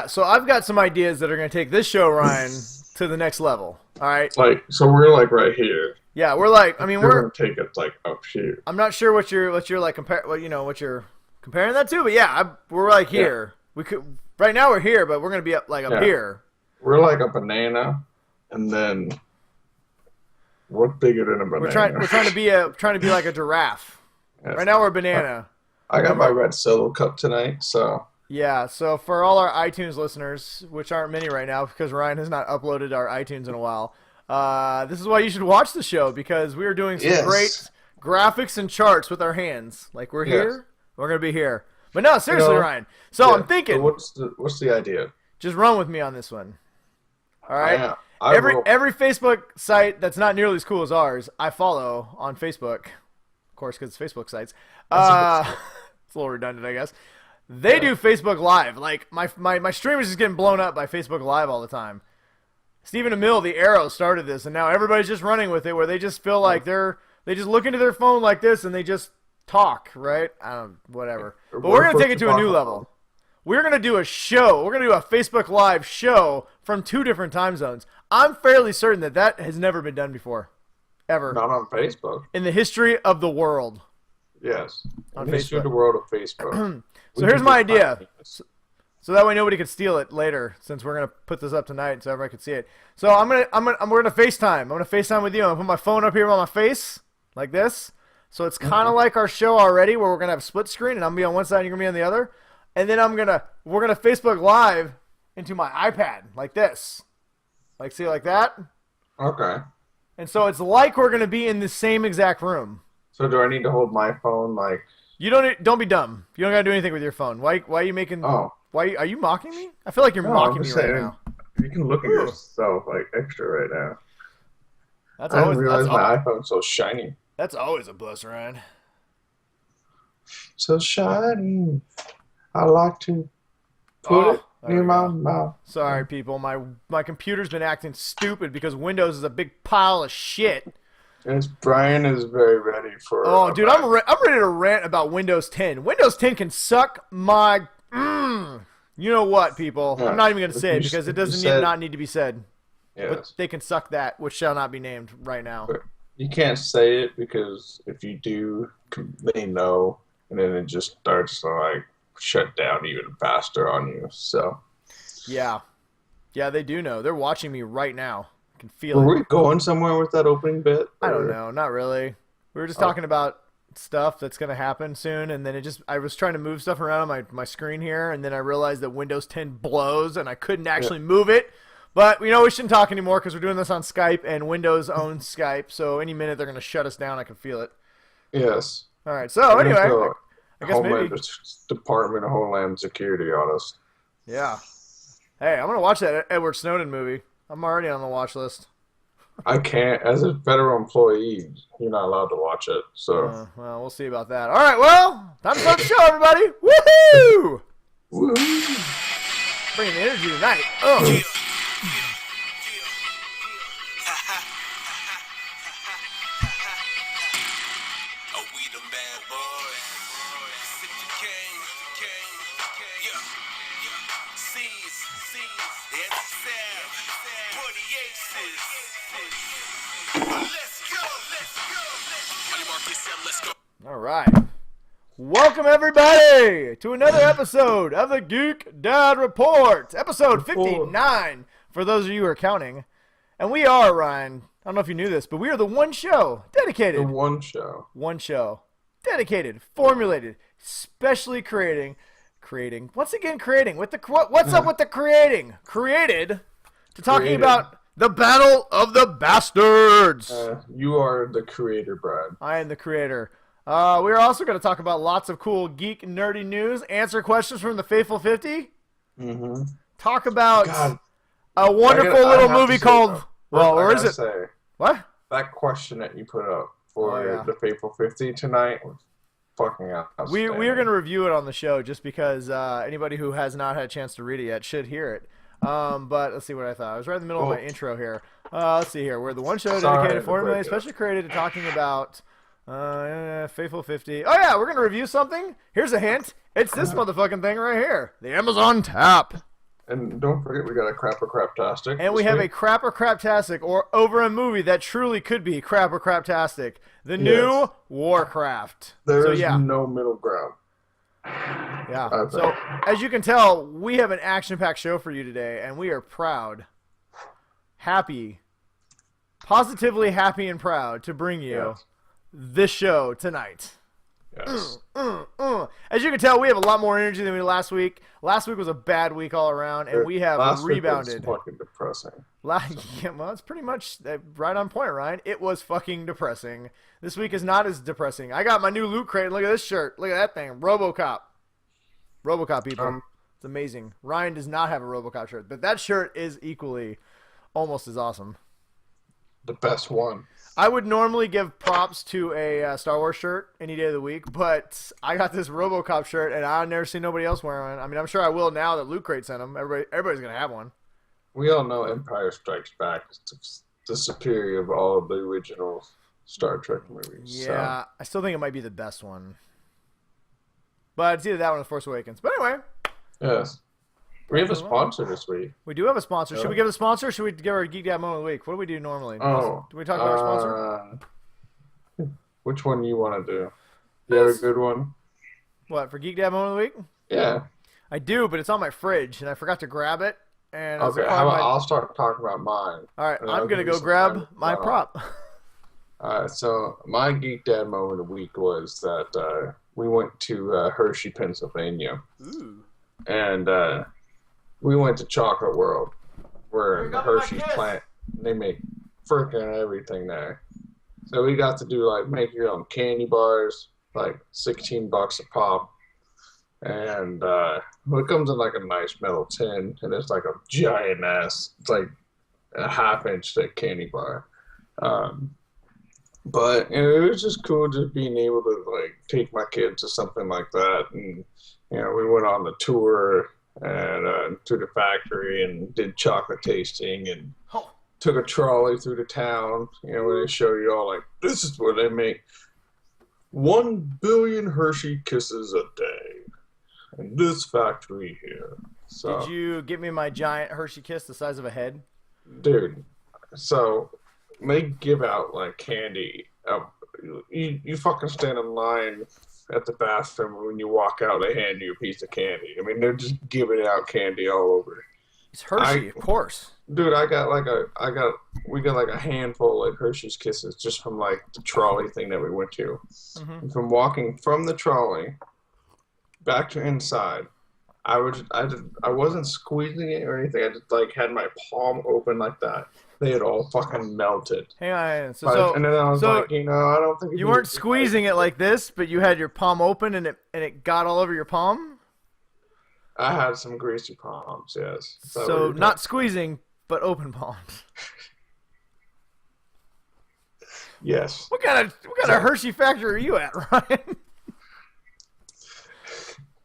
So I've got some ideas that are going to take this show, Ryan, to the next level. All right. So we're like right here. Yeah, we're like. I mean, we're going to take it like up here. I'm not sure what you're like what you're comparing that to, but yeah, we're like here. Yeah. We could right now we're here, but we're going to be up here. We're like a banana, and then what's bigger than a banana? We're trying to be like a giraffe. Yes. Right now we're a banana. I got my red Solo cup tonight, so. Yeah, so for all our iTunes listeners, which aren't many right now because Ryan has not uploaded our iTunes in a while, this is why you should watch the show, because we are doing some great graphics and charts with our hands. Like, we're here, we're going to be here. But no, seriously, Ryan. So I'm thinking. So what's the idea? Just run with me on this one. All right? Every Facebook site that's not nearly as cool as ours, I follow on Facebook. Of course, because it's Facebook sites. It's a little redundant, I guess. They do Facebook Live. Like, my stream is just getting blown up by Facebook Live all the time. Stephen Amell, the Arrow, started this, and now everybody's just running with it, where they just feel like they just look into their phone like this, and they just talk, right? Whatever. But we're going to take it to a new level. We're going to do a show. We're going to do a Facebook Live show from 2 different time zones. I'm fairly certain that has never been done before. Ever. Not on Facebook. In the history of the world. Yes. On the history of the world of Facebook. So here's my idea. So that way nobody could steal it later, since we're gonna put this up tonight so everybody can see it. So we're gonna FaceTime. I'm gonna FaceTime with you. I'm gonna put my phone up here on my face like this. So it's kind of like our show already, where we're gonna have a split screen, and I'm gonna be on one side and you're gonna be on the other. And then we're gonna Facebook Live into my iPad like this. Like, see, like that. Okay. And so it's like we're gonna be in the same exact room. So do I need to hold my phone like? You don't be dumb. You don't gotta do anything with your phone. Why are you making? Oh. Why are you mocking me? I feel like you're mocking me right now. You can look at yourself like extra right now. That's I didn't realize my iPhone's so shiny. That's always a plus, Ryan. So shiny. I like to put it near my mouth. Sorry, people. My computer's been acting stupid because Windows is a big pile of shit. And Brian is very ready for. Oh, dude, I'm ready to rant about Windows 10. Windows 10 can suck my. You know what, people? Yeah. I'm not even going to say it because it doesn't not need to be said. Yes. But they can suck that, which shall not be named right now. But you can't say it because if you do, they know, and then it just starts to like shut down even faster on you. So. Yeah, they do know. They're watching me right now. I can feel it. Were we going somewhere with that opening bit? I don't know. Not really. We were just talking about stuff that's going to happen soon, and then I was trying to move stuff around on my screen here, and then I realized that Windows 10 blows and I couldn't actually move it. But we shouldn't talk anymore because we're doing this on Skype, and Windows owns Skype, so any minute they're going to shut us down. I can feel it. Yes. All right, so anyway, I guess Homeland maybe Department of Homeland Security on us. Yeah. Hey, I'm going to watch that Edward Snowden movie. I'm already on the watch list. I can't. As a federal employee, you're not allowed to watch it. So, well, we'll see about that. All right, well, time to start the show, everybody. Woohoo! Woohoo! Bringing the energy tonight. Oh. All right. Welcome, everybody, to another episode of the Geek Dad Report. Episode 59, for those of you who are counting. And we are, Ryan, I don't know if you knew this, but we are the one show dedicated. The one show. One show. Dedicated, formulated, specially creating. Once again, creating. What's up with the creating? Created to talking about the Battle of the Bastards. You are the creator, Brad. I am the creator. We're also going to talk about lots of cool geek nerdy news, answer questions from the Faithful 50, talk about a wonderful little movie called, or is it? What? That question that you put up for the Faithful 50 tonight was fucking outstanding. We are going to review it on the show just because anybody who has not had a chance to read it yet should hear it. But let's see what I thought. I was right in the middle of my intro here. Let's see here. We're the one show dedicated, formally, especially created to talking about Faithful 50. Oh yeah, we're gonna review something. Here's a hint. It's this motherfucking thing right here. The Amazon Tap. And don't forget, we got a Craptastic. And we have a Craptastic, or over a movie that truly could be Craptastic. The new Warcraft. There is no middle ground. Yeah. So, as you can tell, we have an action-packed show for you today, and we are proud, happy, positively happy and proud to bring you this show tonight. Yes. As you can tell, we have a lot more energy than we did last week. Last week was a bad week all around, and we have rebounded. Week was fucking depressing. Yeah, well, it's pretty much right on point, Ryan. It was fucking depressing. This week is not as depressing. I got my new loot crate. Look at this shirt. Look at that thing. RoboCop, people. It's amazing. Ryan does not have a RoboCop shirt, but that shirt is equally almost as awesome. The best one. I would normally give props to a Star Wars shirt any day of the week, but I got this RoboCop shirt, and I've never seen nobody else wearing it. I mean, I'm sure I will now that Loot Crate sent them. Everybody's going to have one. We all know Empire Strikes Back is the superior of all of the original Star Trek movies. Yeah, I still think it might be the best one. But it's either that one or The Force Awakens. But anyway. Yes. We have a sponsor this week. We do have a sponsor. Should we give the sponsor, or should we give our Geek Dad moment of the week? What do we do normally? Do we talk about our sponsor? Which one you want to do? You have a good one? What, for Geek Dad moment of the week? Yeah. I do, but it's on my fridge, and I forgot to grab it. And okay, I'll start talking about mine. All right, I'm going to go grab my prop. All right, so my Geek Dad moment of the week was that we went to Hershey, Pennsylvania. Ooh. And we went to Chocolate World, where the Hershey's plant, they make freaking everything there. So we got to do, like, make your own candy bars, like $16 a pop. And it comes in, like, a nice metal tin, and it's like a giant ass, it's like a half-inch thick candy bar. But it was just cool just being able to, like, take my kids to something like that. And, you know, we went on the tour and to the factory and did chocolate tasting and took a trolley through the town, you know, where they show you all, like, this is where they make 1 billion Hershey Kisses a day in this factory here. So, did you give me my giant Hershey Kiss the size of a head? Dude, so they give out, like, candy. You fucking stand in line at the bathroom. When you walk out, they hand you a piece of candy. I mean, they're just giving out candy all over. It's Hershey, of course. Dude, we got like a handful of Hershey's Kisses just from, like, the trolley thing that we went to. Mm-hmm. And from walking from the trolley back to inside, I wasn't squeezing it or anything. I just, like, had my palm open like that. They had all fucking melted. Hang on. And then I was like, you know, I don't think you weren't squeezing it like this, but you had your palm open and it got all over your palm? I had some greasy palms, yes. So not squeezing, but open palms. Yes. What kind of Hershey factory are you at, Ryan?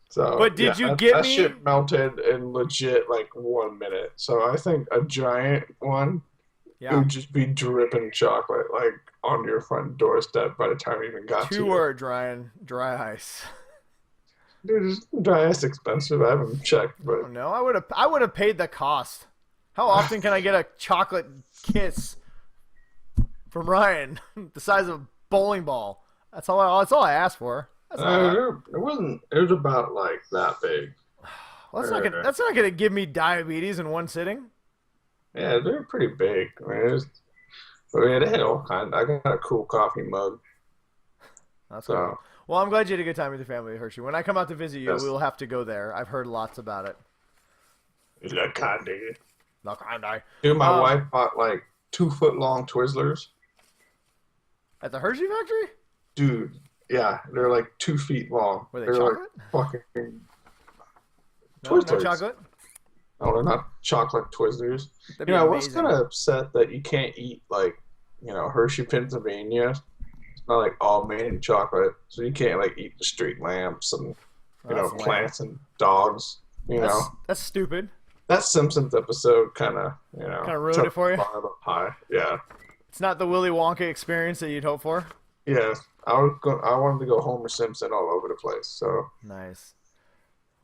So, but did you get me? That shit melted in legit, like, 1 minute. So I think a giant one would just be dripping chocolate, like, on your front doorstep by the time you even got to you. 2 words, Ryan. Dry ice. Dude, dry ice expensive. I haven't checked, but oh, no, I would have paid the cost. How often can I get a chocolate kiss from Ryan, the size of a bowling ball? That's all I asked for. It wasn't. It was about, like, that big. Well, that's not gonna give me diabetes in one sitting. Yeah, they're pretty big. I mean, they had all kind. I got a cool coffee mug. That's cool. Well, I'm glad you had a good time with your family, Hershey. When I come out to visit you, we'll have to go there. I've heard lots about it. La candy. La candy. Dude, my wife bought, like, 2-foot-long Twizzlers. At the Hershey factory? Dude, yeah, they're like 2 feet long. Were they chocolate? Like fucking Twizzlers. No chocolate? No, they're not chocolate Twizzlers. You know, I was kind of upset that you can't eat, like, you know, Hershey, Pennsylvania. It's not, like, all made in chocolate, so you can't, like, eat the street lamps and, you know, plants and dogs. You know, that's stupid. That Simpsons episode kind of, you know, ruined it for you. Pie. Yeah. It's not the Willy Wonka experience that you'd hope for. Yeah, I wanted to go Homer Simpson all over the place. So nice.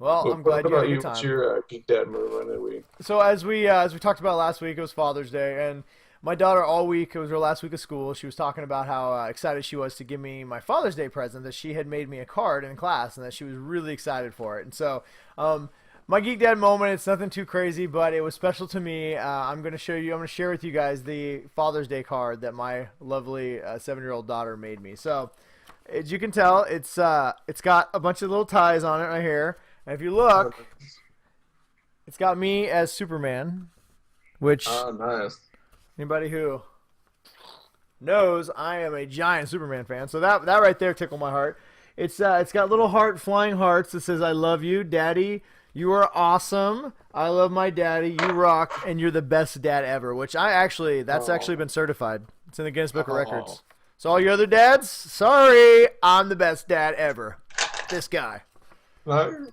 Well, I'm glad what you had about a good you? What's time. your Geek Dad movement of the week? So as we talked about last week, it was Father's Day, and my daughter all week, it was her last week of school. She was talking about how excited she was to give me my Father's Day present. That she had made me a card in class, and that she was really excited for it. And so, my Geek Dad moment. It's nothing too crazy, but it was special to me. I'm going to show you. I'm going to share with you guys the Father's Day card that my lovely 7-year-old daughter made me. So, as you can tell, it's got a bunch of little ties on it right here. And if you look, it's got me as Superman, which nice. anybody who knows I am a giant Superman fan. So that right there tickled my heart. It's got little flying hearts that says I love you, Daddy. You are awesome. I love my daddy. You rock, and you're the best dad ever. Which that's actually been certified. It's in the Guinness Book of Records. So all your other dads, sorry, I'm the best dad ever. This guy. No.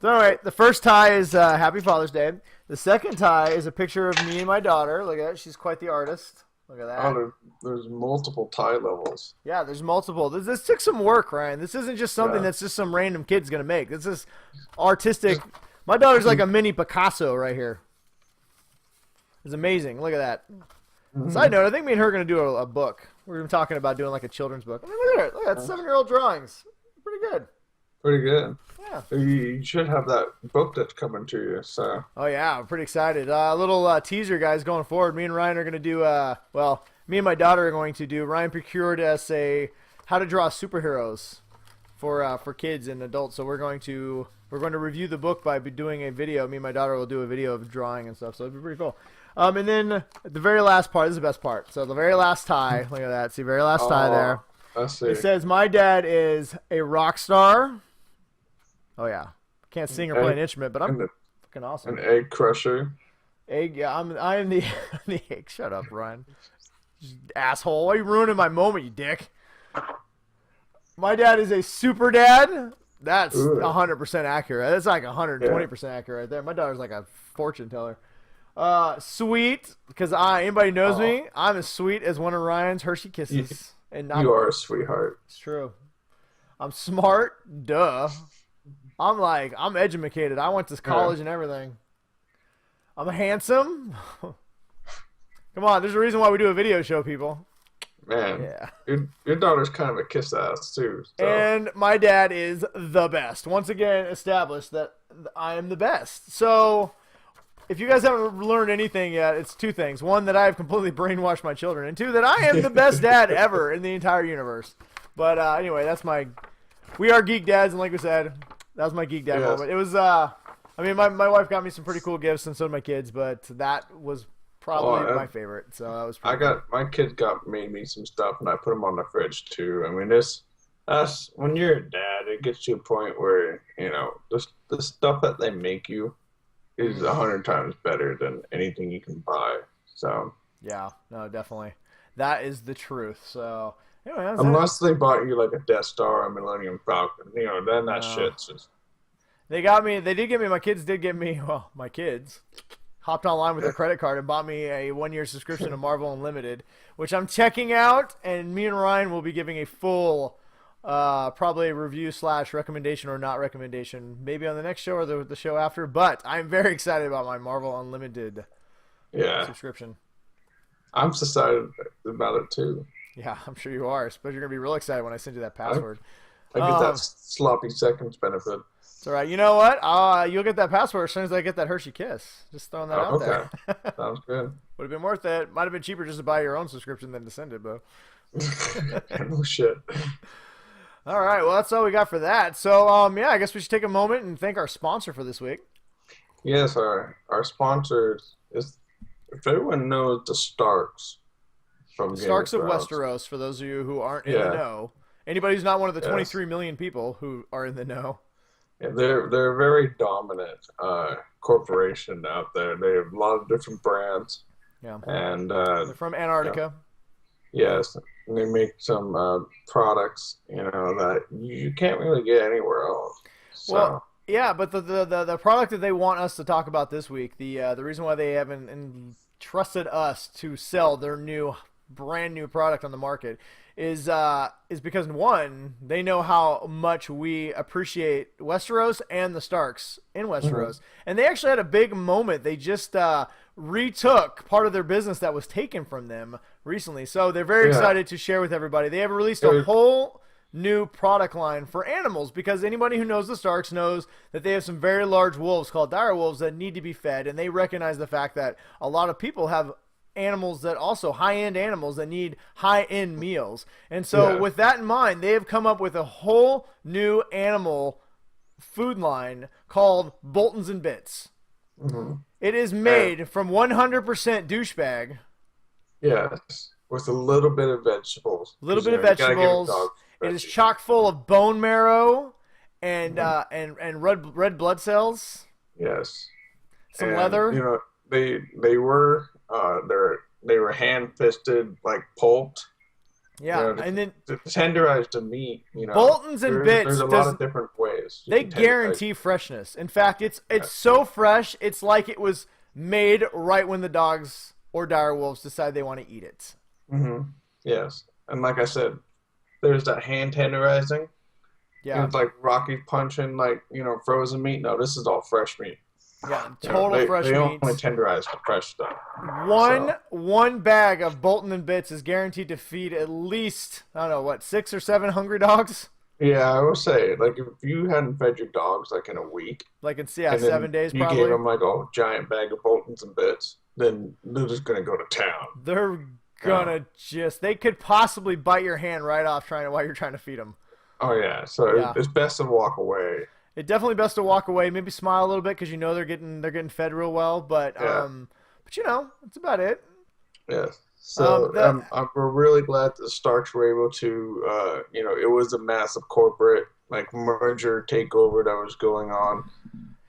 So anyway, the first tie is Happy Father's Day. The second tie is a picture of me and my daughter. Look at that. She's quite the artist. Look at that. Oh, there's multiple tie levels. Yeah, there's multiple. This took some work, Ryan. This isn't just something that's just some random kid's going to make. This is artistic. My daughter's like a mini Picasso right here. It's amazing. Look at that. Mm-hmm. Side note, I think me and her are going to do a book. We're even talking about doing like a children's book. I mean, look at it. Look at that. 7-year-old drawings. Pretty good. Pretty good. Yeah. You should have that book that's coming to you. So. Oh yeah, I'm pretty excited. A little teaser, guys, going forward. Me and Ryan are going to do. Me and my daughter are going to do. Ryan procured us a how to draw superheroes for kids and adults. So we're going to review the book by doing a video. Me and my daughter will do a video of drawing and stuff. So it'll be pretty cool. And then the very last part. This is the best part. So the very last tie. Look at that. See, very last tie there. I see. It says, "My dad is a rock star." Oh yeah, can't sing or play an instrument, but I'm fucking awesome. An egg crusher. Egg, yeah, I am the the egg. Shut up, Ryan. Just asshole! Why are you ruining my moment, you dick? My dad is a super dad. That's 100% accurate. That's like 120% accurate right there. My daughter's like a fortune teller. Sweet, because anybody knows me, I'm as sweet as one of Ryan's Hershey Kisses. You are a sweetheart. It's true. I'm smart. Duh. I'm educated. I went to college and everything. I'm handsome. Come on, there's a reason why we do a video show, people. Man, yeah. Your daughter's kind of a kiss ass too. So. And my dad is the best. Once again, established that I am the best. So, if you guys haven't learned anything yet, it's two things. One, that I have completely brainwashed my children. And two, that I am the best dad ever in the entire universe. But anyway, we are Geek Dads, and like we said, that was my Geek Dad moment. It was, my wife got me some pretty cool gifts, and so did my kids, but that was probably my favorite. So that was pretty cool. My kids made me some stuff, and I put them on the fridge too. I mean, that's when you're a dad, it gets to a point where, the stuff that they make you is 100 times better than anything you can buy. So. Yeah, no, definitely. That is the truth. So. Anyway, unless they bought you like a Death Star or Millennium Falcon, then that shit's just. They did get me. My kids did get me. Well, my kids hopped online with their credit card and bought me a 1-year subscription to Marvel Unlimited, which I'm checking out. And me and Ryan will be giving a full, probably a review / recommendation or not recommendation, maybe on the next show or the show after. But I'm very excited about my Marvel Unlimited subscription. I'm excited about it too. Yeah, I'm sure you are. But you're going to be real excited when I send you that password. I get that sloppy seconds benefit. It's all right. You know what? You'll get that password as soon as I get that Hershey Kiss. Just throwing that out there. Sounds good. Would have been worth it. Might have been cheaper just to buy your own subscription than to send it, but. No shit. All right. Well, that's all we got for that. So, I guess we should take a moment and thank our sponsor for this week. Yes, our sponsor is, if everyone knows, the Starks. The Starks of Westeros, for those of you who aren't in the know. Anybody who's not one of the 23 million people who are in the know. Yeah, they're a very dominant corporation out there. They have a lot of different brands. Yeah. And they're from Antarctica. Yes. And they make some products, that you can't really get anywhere else. So. Well, yeah, but the product that they want us to talk about this week, the reason why they haven't entrusted us to sell their brand new product on the market is because, one, they know how much we appreciate Westeros and the Starks in Westeros. And they actually had a big moment. They just retook part of their business that was taken from them recently. So they're very excited to share with everybody. They have released a whole new product line for animals, because anybody who knows the Starks knows that they have some very large wolves called dire wolves that need to be fed, and they recognize the fact that a lot of people have animals that also high-end animals that need high-end meals. And so with that in mind, they have come up with a whole new animal food line called Boltons and Bits. It is made from 100% douchebag. Yes, with a little bit of vegetables. It is chock full of bone marrow and red blood cells. Yes. Some leather. You know, they were hand fisted, like pulped. Yeah, you know, and then to tenderize the meat. You know, Boltons and Bits. There's a lot of different ways. They guarantee freshness. In fact, it's so fresh. It's like it was made right when the dogs or dire wolves decide they want to eat it. Yes, and like I said, there's that hand tenderizing. Yeah, it's like Rocky punching, like, you know, frozen meat. No, this is all fresh meat. Yeah, total fresh meat. They only tenderize the fresh stuff. One bag of Bolton and Bits is guaranteed to feed at least, I don't know, what, 6 or 7 hungry dogs? Yeah, I will say, like, if you hadn't fed your dogs, like, in a week. Like, in 7 days, probably. You gave them, like, a giant bag of Boltons and Bits, then they're just going to go to town. They're gonna they could possibly bite your hand right off while you're trying to feed them. Oh, yeah. So it's best to walk away. It's definitely best to walk away. Maybe smile a little bit because you know they're getting fed real well. But but you know, that's about it. Yeah. So we're really glad that the Starks were able to. You know, it was a massive corporate merger takeover that was going on,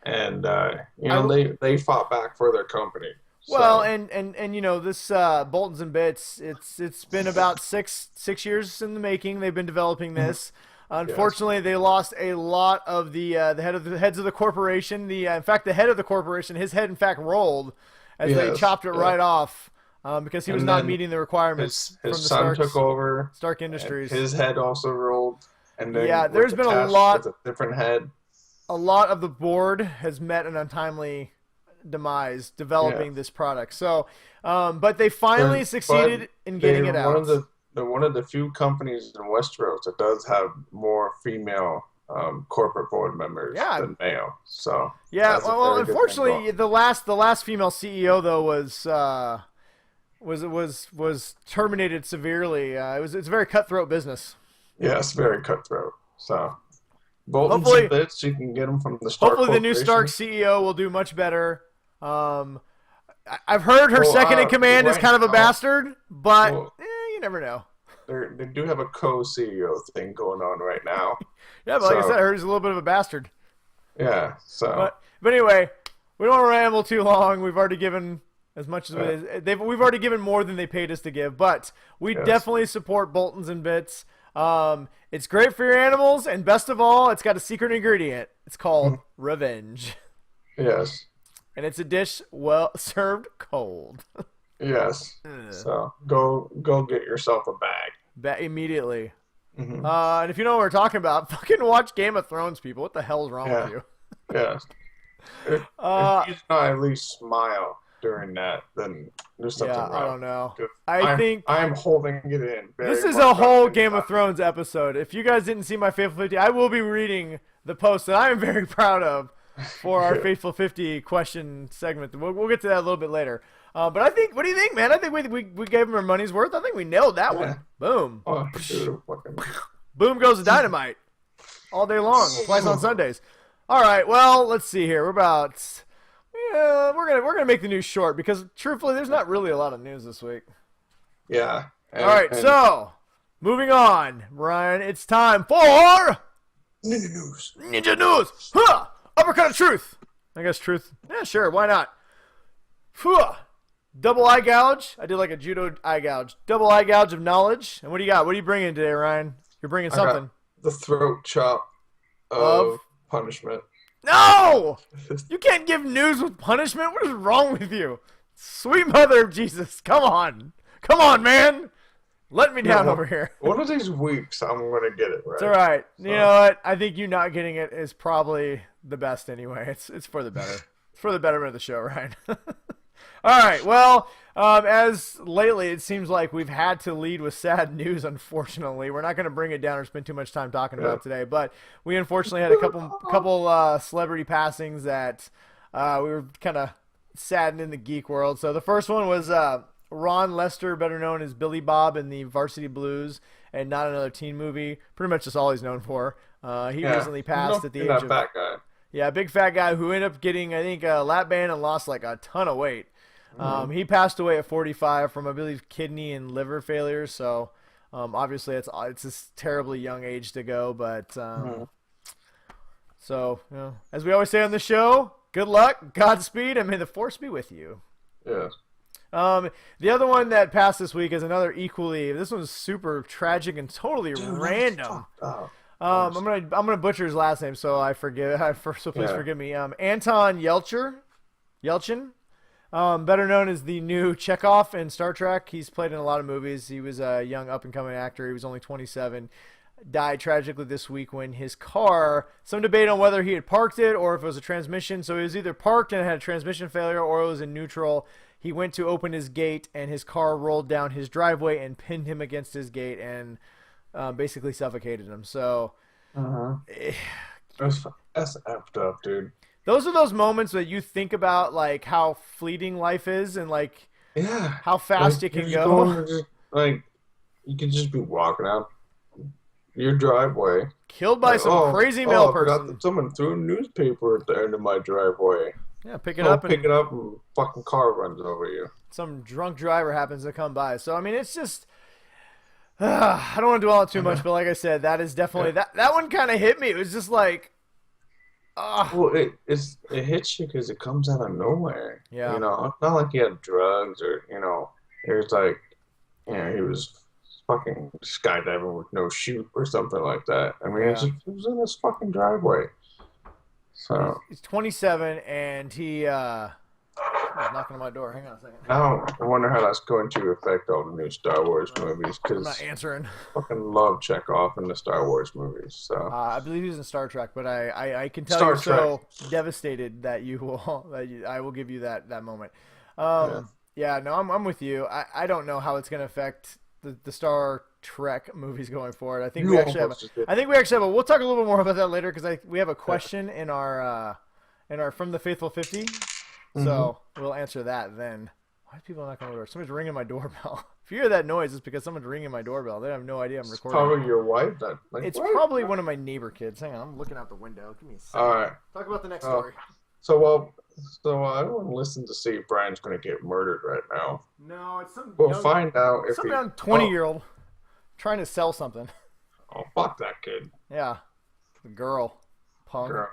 and you know they fought back for their company. Well, and you know, this Boltons and Bits, it's been about six years in the making. They've been developing this. Unfortunately, they lost a lot of the heads of the corporation. In fact, the head of the corporation, his head in fact rolled as they chopped it right off because he was not meeting the requirements. His son took over Stark Industries. His head also rolled, and then there's been a lot. With a different head. A lot of the board has met an untimely demise developing this product. So, but they finally succeeded in getting it out. They're one of the few companies in Westeros that does have more female corporate board members than male. So well, unfortunately, the last female CEO though was terminated severely. It's a very cutthroat business. Yes, very cutthroat. So Boltons and Bits, you can get them from the Stark. Hopefully, the new Stark CEO will do much better. I've heard her second in command is kind of a bastard, but you never know. They do have a co-CEO thing going on right now. Yeah, but like I said, I heard he's a little bit of a bastard. Yeah, so. But anyway, we don't want to ramble too long. We've already given as much as we've already given more than they paid us to give, but we definitely support Boltons and Bits. It's great for your animals, and best of all, it's got a secret ingredient. It's called revenge. Yes. And it's a dish well served cold. Yes. So go get yourself a bag. Immediately. And if you know what we're talking about, fucking watch Game of Thrones, people. What the hell is wrong with you? Yes. If you not at least smile during that, then there's something wrong. I don't know. I think I'm holding it in. This is a whole Game of Thrones episode. If you guys didn't see my Faithful 50, I will be reading the post that I am very proud of for our Faithful 50 question segment. We'll get to that a little bit later. But I think, what do you think, man? I think we gave them our money's worth. I think we nailed that one. Boom. Oh, dude, boom goes the dynamite. All day long, twice on Sundays. All right, well, let's see here. We're gonna make the news short because truthfully, there's not really a lot of news this week. Yeah. All right, so moving on, Ryan. It's time for Ninja News. Ninja News. Huh. Uppercut of truth. I guess truth. Yeah, sure. Why not? Huh. Double eye gouge. I did like a judo eye gouge. Double eye gouge of knowledge. And what do you got? What are you bringing today, Ryan? You're bringing something. The throat chop of punishment. No! You can't give news with punishment. What is wrong with you? Sweet mother of Jesus. Come on. Come on, man. Let me down over here. One of these weeks, I'm going to get it right. It's all right. So. You know what? I think you not getting it is probably the best anyway. It's for the better. It's for the betterment of the show, right? All right. Well, as lately it seems like we've had to lead with sad news, unfortunately. We're not going to bring it down or spend too much time talking about it today, but we unfortunately had a couple celebrity passings that we were kind of saddened in the geek world. So the first one was Ron Lester, better known as Billy Bob in the Varsity Blues and Not Another Teen Movie. Pretty much just all he's known for. He recently passed at the age of... fat guy. Yeah, big fat guy who ended up getting, I think, a lap band and lost like a ton of weight. He passed away at 45 from, I believe, kidney and liver failure. So, obviously, it's a terribly young age to go. But, so, you know, as we always say on the show, good luck, Godspeed, and may the force be with you. Yes. The other one that passed this week is another equally. This one's super tragic and totally random. I'm gonna butcher his last name, so I forgive. So please forgive me. Anton Yelchin. Better known as the new Chekhov in Star Trek. He's played in a lot of movies. He was a young up-and-coming actor. He was only 27. Died tragically this week when his car, some debate on whether he had parked it or if it was a transmission. So he was either parked and had a transmission failure or it was in neutral. He went to open his gate and his car rolled down his driveway and pinned him against his gate and basically suffocated him. So that's effed up, dude. Those are those moments that you think about, like, how fleeting life is and, like, how fast it can go. You can just be walking out your driveway. Killed by some crazy mail person. Someone threw a newspaper at the end of my driveway. Yeah, pick it up and fucking car runs over you. Some drunk driver happens to come by. So, I mean, it's just... I don't want to dwell on too much, but like I said, that is definitely... That one kind of hit me. It was just like... Well, it hits you because it comes out of nowhere. Yeah. You know, it's not like he had drugs or, you know, it was like, you know, he was fucking skydiving with no chute or something like that. I mean, it was in his fucking driveway. So he's 27 and he he's knocking on my door. Hang on a second. Now I wonder how that's going to affect all the new Star Wars movies. I'm not answering. I fucking love Chekhov in the Star Wars movies. So I believe he's in Star Trek, but I can tell you're so devastated that I will give you that moment. Yeah, no, I'm with you. I don't know how it's going to affect the Star Trek movies going forward. I think we actually have. We'll talk a little bit more about that later because we have a question in our From the Faithful 50. So we'll answer that then. Why are people knocking on the door? Somebody's ringing my doorbell. If you hear that noise, it's because someone's ringing my doorbell. They have no idea I'm recording. It's probably your wife. It's probably one of my neighbor kids. Hang on, I'm looking out the window. Give me a second. All right. Talk about the next story. So I don't want to listen to see if Brian's going to get murdered right now. No, it's some. We'll find out if some young 20-year-old trying to sell something. Oh, fuck that kid. Yeah, the girl, punk. Girl.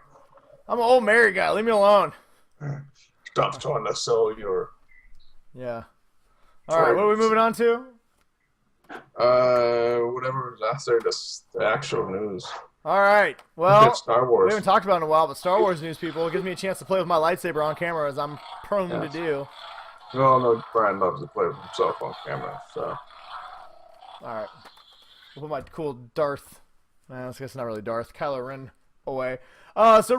I'm an old married guy. Leave me alone. Stop trying to sell your. Yeah. All right, what are we moving on to? Whatever was after the actual news. All right. Well, Star Wars. We haven't talked about it in a while, but Star Wars news, people. It gives me a chance to play with my lightsaber on camera, as I'm prone to do. We all know Brian loves to play with himself on camera, so. All right. We'll put my cool Darth. I guess it's not really Darth. Kylo Ren away. So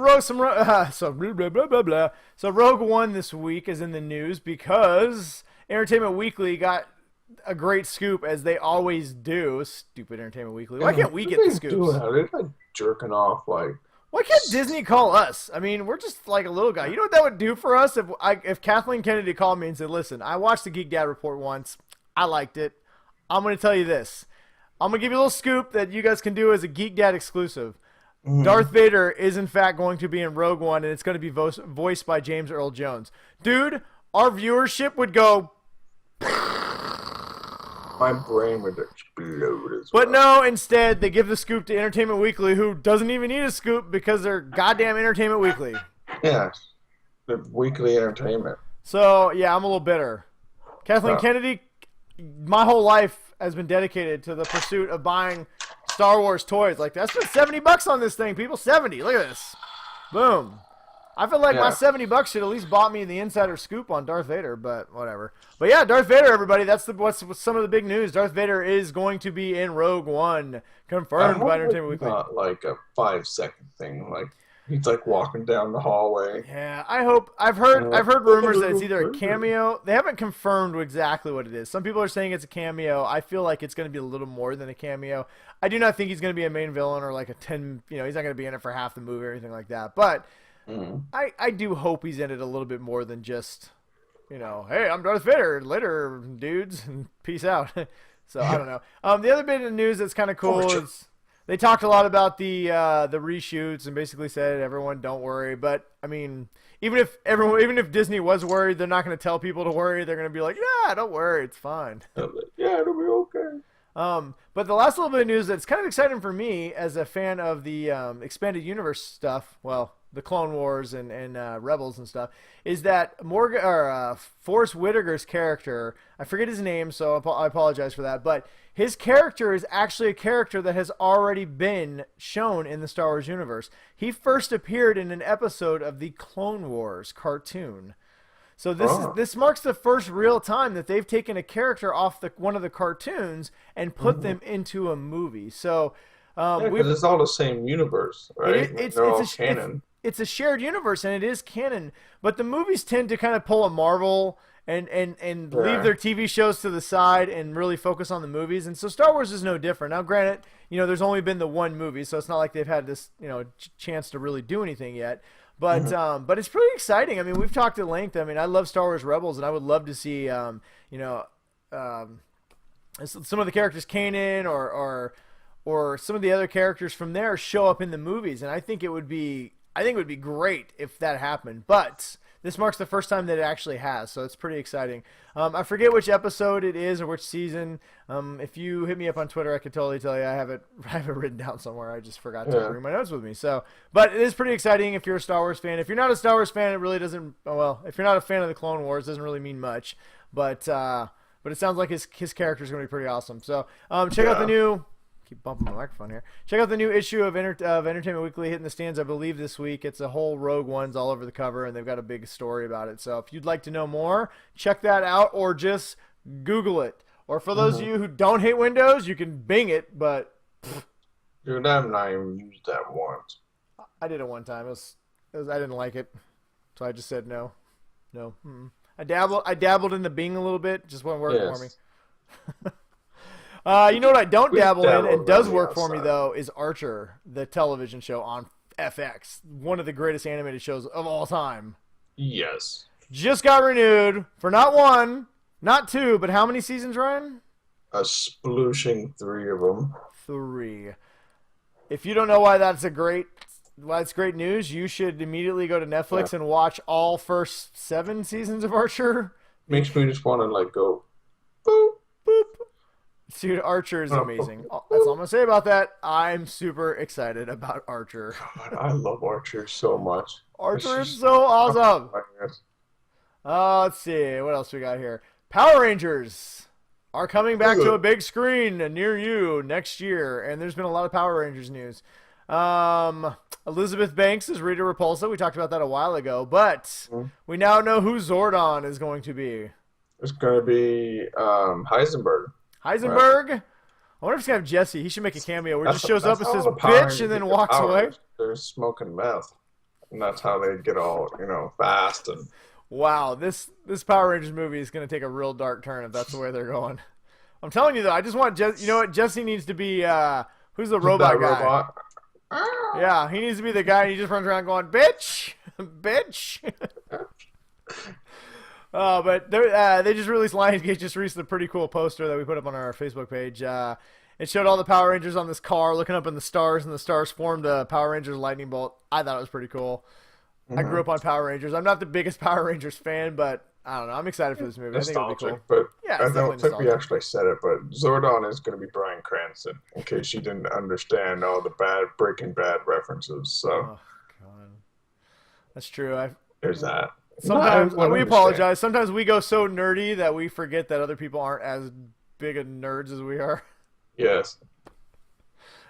Rogue One this week is in the news because Entertainment Weekly got a great scoop, as they always do. Stupid Entertainment Weekly. Why can't we get the scoops? They're like jerking off. Like, why can't Disney call us? I mean, we're just like a little guy. You know what that would do for us if Kathleen Kennedy called me and said, "Listen, I watched the Geek Dad Report once. I liked it. I'm going to tell you this. I'm going to give you a little scoop that you guys can do as a Geek Dad exclusive. Darth Vader is, in fact, going to be in Rogue One, and it's going to be voiced by James Earl Jones. Dude, our viewership would go... My brain would explode as well. But no, instead, they give the scoop to Entertainment Weekly, who doesn't even need a scoop because they're goddamn Entertainment Weekly. Yeah, the weekly entertainment. So, yeah, I'm a little bitter. Kathleen Kennedy, my whole life has been dedicated to the pursuit of buying Star Wars toys. Like, I spent $70 on this thing, people. 70. Look at this. Boom. I feel like my $70 should at least bought me the insider scoop on Darth Vader, but whatever. But yeah, Darth Vader, everybody. That's what's some of the big news. Darth Vader is going to be in Rogue One, confirmed by Entertainment Weekly. Not like a 5-second thing, like he's like walking down the hallway. Yeah, I hope. I've heard rumors that it's either a cameo. They haven't confirmed exactly what it is. Some people are saying it's a cameo. I feel like it's going to be a little more than a cameo. I do not think he's going to be a main villain or like a 10. He's not going to be in it for half the movie or anything like that. But I do hope he's in it a little bit more than just, hey, I'm Darth Vader. Later, dudes, and peace out. So I don't know. The other bit of news that's kind of cool is they talked a lot about the reshoots and basically said, everyone, don't worry. But I mean, even if Disney was worried, they're not going to tell people to worry. They're going to be like, yeah, don't worry, it's fine. Yeah, it'll be okay. But the last little bit of news that's kind of exciting for me as a fan of the expanded universe stuff, well, the Clone Wars and Rebels and stuff, is that Forrest Whitaker's character, I forget his name, so I apologize for that, but his character is actually a character that has already been shown in the Star Wars universe. He first appeared in an episode of the Clone Wars cartoon. So this marks the first real time that they've taken a character off one of the cartoons and put them into a movie. So because it's all the same universe, right? It's all canon. It's a shared universe, and it is canon. But the movies tend to kind of pull a Marvel and leave their TV shows to the side and really focus on the movies. And so Star Wars is no different. Now, granted, there's only been the one movie, so it's not like they've had this chance to really do anything yet. But but it's pretty exciting. I mean, we've talked at length. I mean, I love Star Wars Rebels, and I would love to see some of the characters, Kanan or some of the other characters from there, show up in the movies. And I think it would be great if that happened. But this marks the first time that it actually has, so it's pretty exciting. I forget which episode it is or which season. If you hit me up on Twitter, I could totally tell you. I have it written down somewhere. I just forgot to bring my notes with me. So, but it is pretty exciting if you're a Star Wars fan. If you're not a Star Wars fan, it really doesn't. Well, if you're not a fan of the Clone Wars, it doesn't really mean much. But it sounds like his character is going to be pretty awesome. So, check out the new. Keep bumping my microphone here. Check out the new issue of Entertainment Weekly hitting the stands, I believe, this week. It's a whole Rogue One's all over the cover, and they've got a big story about it. So if you'd like to know more, check that out, or just Google it. Or for those of you who don't hate Windows, you can Bing it, but... Dude, I've not even used that once. I did it one time. I didn't like it, so I just said no. No. I dabbled in the Bing a little bit. Just wasn't working for me. You know what I don't dabble in and does work for me, though, is Archer, the television show on FX. One of the greatest animated shows of all time. Yes. Just got renewed for not 1, not 2, but how many seasons, Ryan? A splooshing 3 of them. 3. If you don't know why that's great news, you should immediately go to Netflix and watch all first 7 seasons of Archer. Makes me just want to, go, boop, boop. Dude, Archer is amazing. That's all I'm going to say about that. I'm super excited about Archer. God, I love Archer so much. Archer is so awesome. Let's see. What else we got here? Power Rangers are coming back to a big screen near you next year. And there's been a lot of Power Rangers news. Elizabeth Banks is Rita Repulsa. We talked about that a while ago. But we now know who Zordon is going to be. It's going to be Heisenberg. Heisenberg? Right. I wonder if he's going to have Jesse. He should make a cameo where he just shows up and says, bitch, and then walks away. They're smoking meth. And that's how they get all, fast. And wow, this Power Rangers movie is going to take a real dark turn if that's the way they're going. I'm telling you, though, I just want Jesse. You know what? Jesse needs to be, who's the robot guy? Robot? Yeah, he needs to be the guy, and he just runs around going, bitch, bitch. But they just released, Lionsgate just released a pretty cool poster that we put up on our Facebook page. It showed all the Power Rangers on this car looking up in the stars, and the stars formed a Power Rangers lightning bolt. I thought it was pretty cool. I grew up on Power Rangers. I'm not the biggest Power Rangers fan, but I don't know. I'm excited for this movie. Nostalgic, I think it'll be cool. But yeah, I don't think we actually said it, but Zordon is going to be Bryan Cranston, in case you didn't understand all the Breaking Bad references. So, oh, God. That's true. There's that. Sometimes we apologize. Sometimes we go so nerdy that we forget that other people aren't as big of nerds as we are. Yes.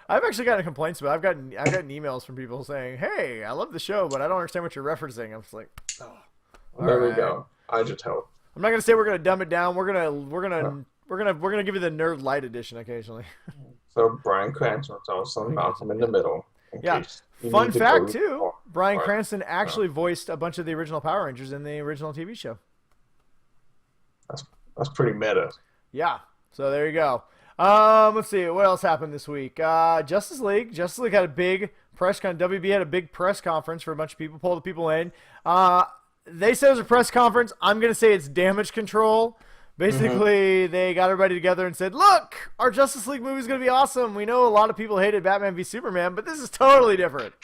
I've actually gotten complaints about. I've gotten emails from people saying, "Hey, I love the show, but I don't understand what you're referencing." I'm just like, oh, there we go. I just help. I'm not gonna say we're gonna dumb it down. We're gonna give you the nerd light edition occasionally. So Bryan Cranston was also Malcolm in the Middle. Yeah. Fun fact too: Bryan Cranston actually voiced a bunch of the original Power Rangers in the original TV show. That's pretty meta. Yeah. So there you go. Let's see what else happened this week. Justice League. Justice League had a big press WB had a big press conference for a bunch of people. Pulled the people in. They said it was a press conference. I'm gonna say it's damage control. Basically, they got everybody together and said, "Look, our Justice League movie is gonna be awesome. We know a lot of people hated Batman v Superman, but this is totally different.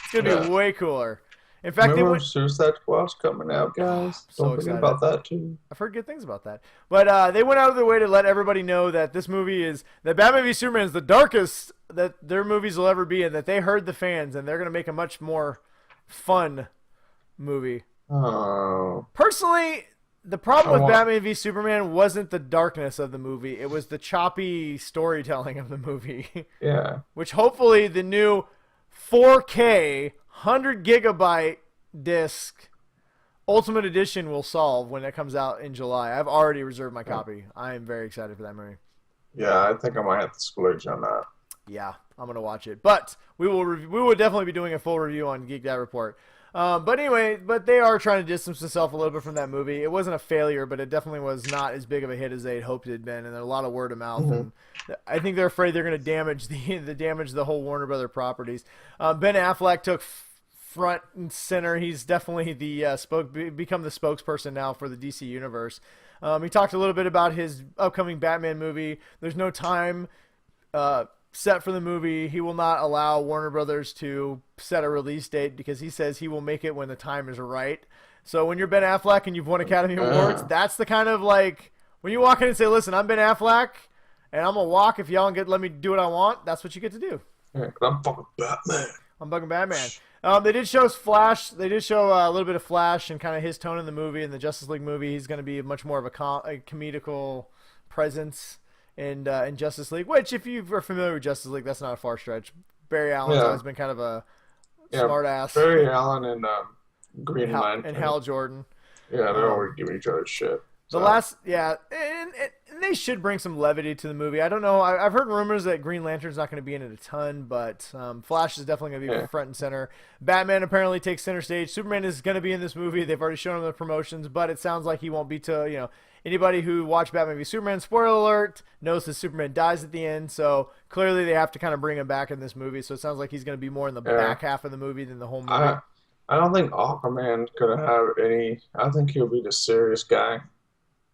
It's gonna be way cooler." In fact, remember Suicide Squad's coming out, guys. Don't forget about that too. I've heard good things about that. But they went out of their way to let everybody know that this movie that Batman v Superman is the darkest that their movies will ever be, and that they heard the fans, and they're going to make a much more fun movie. Oh. Personally, the problem with Batman v Superman wasn't the darkness of the movie. It was the choppy storytelling of the movie. Yeah. Which hopefully the new 4K 100 gigabyte disc Ultimate Edition will solve when it comes out in July. I've already reserved my copy. I am very excited for that movie. Yeah, I think I might have to splurge on that. Yeah, I'm gonna watch it. But we will definitely be doing a full review on Geek Dad Report. But anyway, they are trying to distance themselves a little bit from that movie. It wasn't a failure, but it definitely was not as big of a hit as they had hoped it had been, and a lot of word of mouth. And I think they're afraid they're going to damage the whole Warner Brother properties. Ben Affleck took front and center. He's definitely become the spokesperson now for the DC universe. He talked a little bit about his upcoming Batman movie. There's no time set for the movie. He will not allow Warner Brothers to set a release date because he says he will make it when the time is right. So when you're Ben Affleck and you've won Academy Awards, that's the kind of like when you walk in and say, "Listen, I'm Ben Affleck, and I'm gonna walk if y'all let me do what I want." That's what you get to do. Yeah, 'cause I'm fucking Batman. I'm fucking Batman. They did show Flash. They did show a little bit of Flash and kind of his tone in the movie. In the Justice League movie, he's going to be much more of a comedical presence in Justice League. Which, if you are familiar with Justice League, that's not a far stretch. Barry Allen's always been kind of a smart ass. Barry Allen and Green Lantern and Hal Jordan. Yeah, they always give each other shit. And they should bring some levity to the movie. I don't know. I've heard rumors that Green Lantern's not going to be in it a ton, but Flash is definitely going to be front and center. Batman apparently takes center stage. Superman is going to be in this movie. They've already shown him the promotions, but it sounds like he won't be anybody who watched Batman v Superman, spoiler alert, knows that Superman dies at the end, so clearly they have to kind of bring him back in this movie, so it sounds like he's going to be more in the back half of the movie than the whole movie. I don't think Aquaman's going to have any. I think he'll be the serious guy.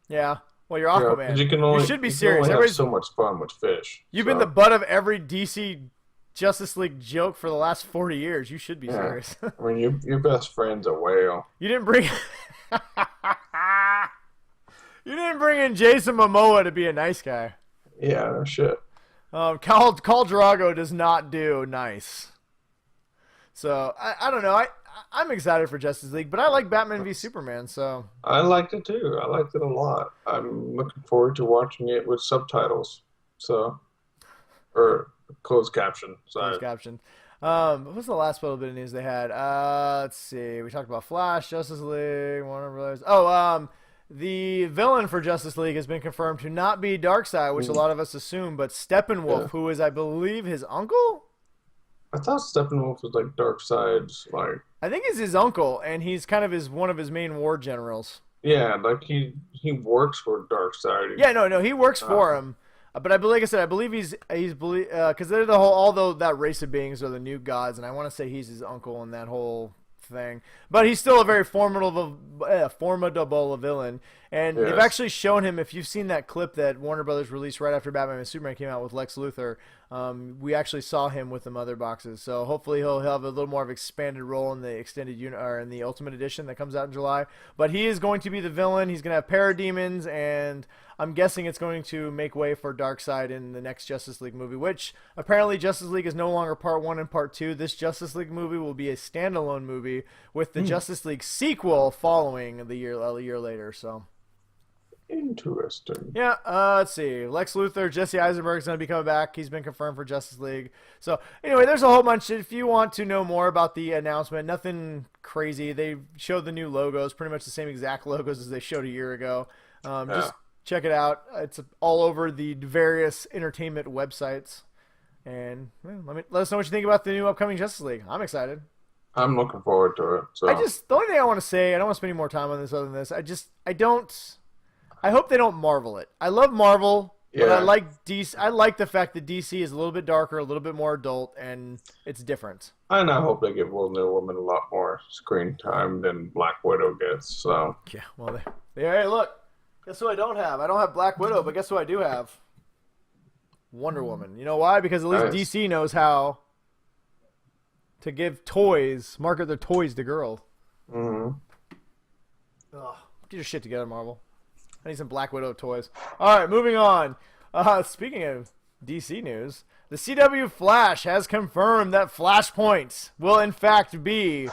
Yeah. Well, you're Aquaman. You should be serious. Everybody's so much fun with fish. You've been the butt of every DC Justice League joke for the last 40 years. You should be serious. I mean, your best friend's a whale. You didn't bring in Jason Momoa to be a nice guy. Yeah, no shit. Khal Drago does not do nice. So I don't know. I'm excited for Justice League, but I like Batman v Superman, so... I liked it, too. I liked it a lot. I'm looking forward to watching it with subtitles, or closed caption. Closed caption. What was the last little bit of news they had? Let's see. We talked about Flash, Justice League, Warner Brothers. The villain for Justice League has been confirmed to not be Darkseid, which a lot of us assume, but Steppenwolf, who is, I believe, his uncle? I thought Steppenwolf was like Darkseid's, I think he's his uncle, and he's kind of one of his main war generals. Yeah, like he works for Darkseid. Yeah, no, he works for him. But I believe he's because they're although that race of beings are the new gods, and I want to say he's his uncle in that whole thing. But he's still a very formidable villain, and they've actually shown him. If you've seen that clip that Warner Brothers released right after Batman and Superman came out with Lex Luthor, we actually saw him with the mother boxes. So hopefully he'll have a little more of an expanded role in the extended or in the Ultimate Edition that comes out in July. But he is going to be the villain. He's going to have parademons, and I'm guessing it's going to make way for Darkseid in the next Justice League movie, which apparently Justice League is no longer Part 1 and Part 2. This Justice League movie will be a standalone movie with the Justice League sequel following a year later. So Interesting. Yeah, let's see. Lex Luthor, Jesse Eisenberg's going to be coming back. He's been confirmed for Justice League. So, anyway, there's a whole bunch. If you want to know more about the announcement, nothing crazy. They showed the new logos, pretty much the same exact logos as they showed a year ago. Just check it out. It's all over the various entertainment websites. And let us know what you think about the new upcoming Justice League. I'm excited. I'm looking forward to it. So. The only thing I want to say, I don't want to spend any more time on this other than this. I hope they don't Marvel it. I love Marvel, but I like DC. I like the fact that DC is a little bit darker, a little bit more adult, and it's different. And I hope they give Wonder Woman a lot more screen time than Black Widow gets. So yeah, well, hey, look, guess who I don't have? I don't have Black Widow, but guess who I do have? Wonder Woman. You know why? Because at least DC knows how to market their toys to girls. Mm-hmm. Ugh, get your shit together, Marvel. I need some Black Widow toys. All right, moving on. Speaking of DC news, the CW Flash has confirmed that Flashpoint will in fact be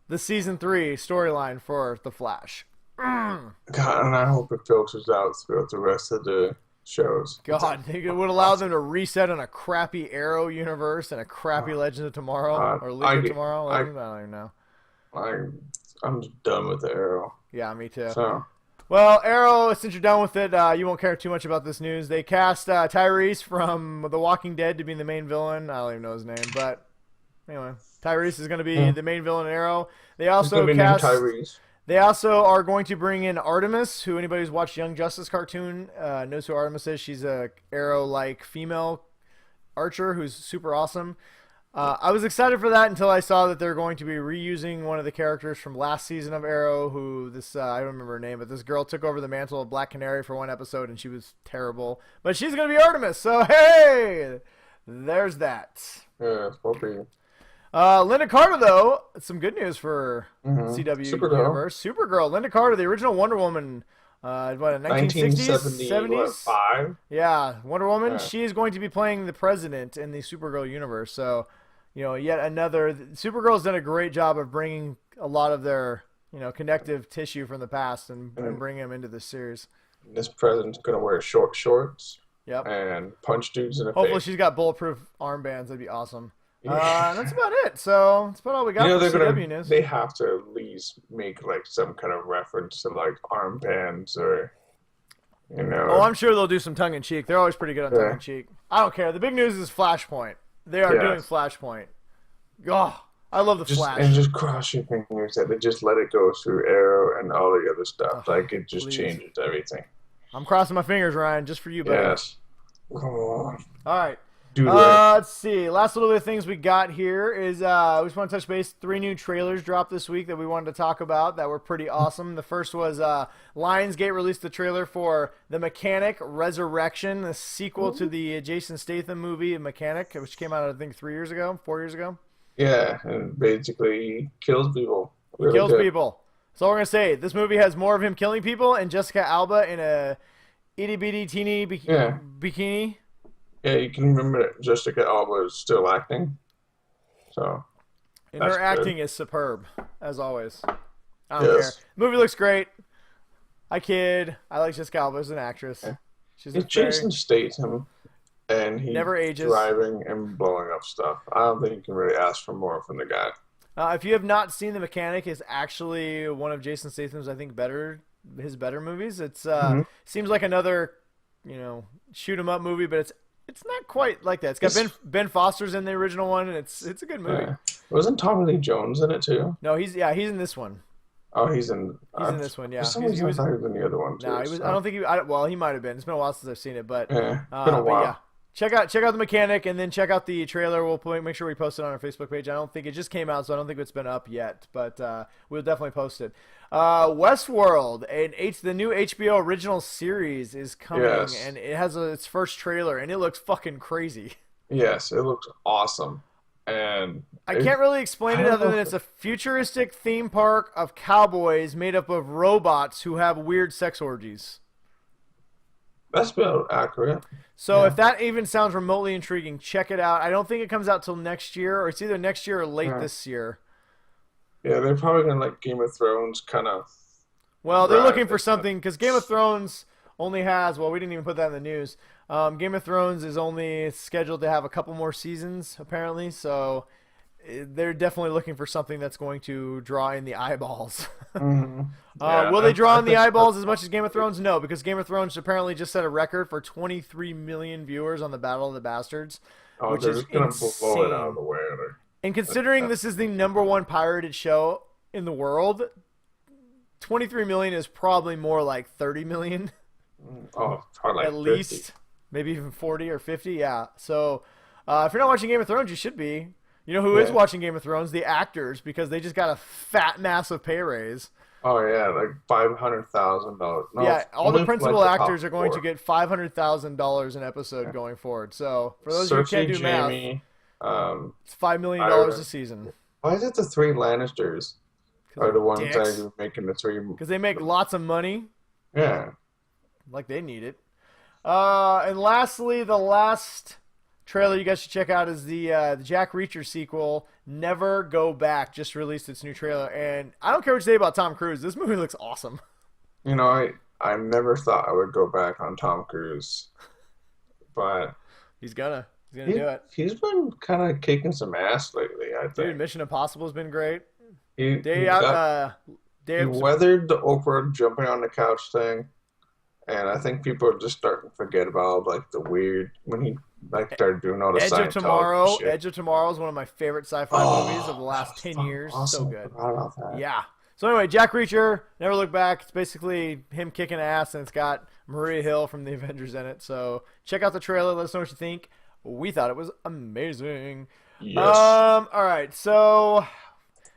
the season 3 storyline for the Flash. God, and I hope it filters out throughout the rest of the shows. God, it would allow them to reset on a crappy Arrow universe and a crappy Legends of Tomorrow or League of Tomorrow. I don't even know. I'm just done with Arrow. Yeah, me too. So. Well, Arrow, since you're done with it, you won't care too much about this news. They cast Tyrese from The Walking Dead to be the main villain. I don't even know his name, but anyway, Tyrese is going to be the main villain in Arrow. They also cast Tyrese. They also are going to bring in Artemis, who anybody who's watched Young Justice cartoon knows who Artemis is. She's a Arrow-like female archer who's super awesome. I was excited for that until I saw that they're going to be reusing one of the characters from last season of Arrow, who I don't remember her name, but this girl took over the mantle of Black Canary for one episode, and she was terrible. But she's going to be Artemis, so hey, there's that. Yeah, okay. Linda Carter, though, some good news for CW Universe. Supergirl, Linda Carter, the original Wonder Woman, what, in 1960s, 70s? Yeah, Wonder Woman. Yeah. She's going to be playing the president in the Supergirl universe. So, yet another. Supergirl's done a great job of bringing a lot of their, connective tissue from the past and bringing them into this series. This president's going to wear short shorts. Yep. And punch dudes in the face. Hopefully she's got bulletproof armbands. That'd be awesome. That's about it. So that's about all we got for CW news. They have to at least make some kind of reference to armbands or, Oh, I'm sure they'll do some tongue in cheek. They're always pretty good on tongue in cheek. I don't care. The big news is Flashpoint. They are doing Flashpoint. Oh, I love the Flash. And just cross your fingers that they just let it go through Arrow and all the other stuff. It just changes everything. I'm crossing my fingers, Ryan, just for you, buddy. Yes. Come on. All right. Let's see. Last little bit of things we got here is we just want to touch base. 3 new trailers dropped this week that we wanted to talk about that were pretty awesome. The first was Lionsgate released the trailer for The Mechanic Resurrection, the sequel to the Jason Statham movie Mechanic, which came out, I think, 4 years ago. Yeah, and basically he kills people. Really kills people. So we're going to say this movie has more of him killing people and Jessica Alba in a itty-bitty teeny bikini. Yeah, you can remember that Jessica Alba is still acting. So, and her acting is superb, as always. I don't care. The movie looks great. I kid. I like Jessica Alba as an actress. Yeah. It's Jason Statham, and he's never ages. Driving and blowing up stuff. I don't think you can really ask for more from the guy. If you have not seen The Mechanic, it's actually one of Jason Statham's, I think, better movies. It's seems like another, shoot 'em up movie, but it's not quite like that. It's got Ben Foster's in the original one, and it's a good movie. Yeah. Wasn't Tommy Lee Jones in it too? No, he's in this one. Oh, he's in this one. Yeah, for some reason I thought he was in the other one too. No, he was. So. I don't think he. Well, he might have been. It's been a while since I've seen it, but yeah, it's been a while. Yeah. Check out The Mechanic, and then check out the trailer. We'll make sure we post it on our Facebook page. I don't think it just came out, so I don't think it's been up yet, but we'll definitely post it. Westworld, the new HBO original series is coming, and it has its first trailer, and it looks fucking crazy. Yes, it looks awesome, and I can't really explain it other than it's a futuristic theme park of cowboys made up of robots who have weird sex orgies. That's about accurate. So if that even sounds remotely intriguing, check it out. I don't think it comes out till next year, or it's either next year or late this year. Yeah, they're probably going to Game of Thrones kind of Well, they're looking for something because Game of Thrones only has. Well, we didn't even put that in the news. Game of Thrones is only scheduled to have a couple more seasons, apparently. So they're definitely looking for something that's going to draw in the eyeballs. Mm-hmm. Yeah, will they draw in the eyeballs as much as Game of Thrones? No, because Game of Thrones apparently just set a record for 23 million viewers on the Battle of the Bastards, which is going to insane. blow it out of the water. And considering this is the #1 pirated show in the world, 23 million is probably more like 30 million. Oh, probably like at 50. least, maybe even 40 or 50. Yeah. So if you're not watching Game of Thrones, you should be. You know who is watching Game of Thrones? The actors, because they just got a fat, massive pay raise. Oh yeah, like $500,000. No, yeah, all the principal actors are going to get $500,000 an episode going forward. So for those who can't do Jamie, math, it's $5 million a season. Why is it the 3 Lannisters are the ones that are making the 3? Because they make lots of money. Yeah. Like they need it. And lastly, the last trailer you guys should check out is the Jack Reacher sequel, Never Go Back. Just released its new trailer, and I don't care what you say about Tom Cruise. This movie looks awesome. You know, I never thought I would go back on Tom Cruise, but he's gonna do it. He's been kind of kicking some ass lately. I think. Dude, Mission Impossible has been great. He weathered the Oprah jumping on the couch thing. And I think people are just starting to forget about like the weird when he started doing all the Edge of Tomorrow. Shit. Edge of Tomorrow is one of my favorite sci-fi movies of the last 10 years. Awesome. So good. Forgot about that. Yeah. So anyway, Jack Reacher, Never Look Back. It's basically him kicking ass, and it's got Maria Hill from the Avengers in it. So check out the trailer. Let us know what you think. We thought it was amazing. Yes. All right. So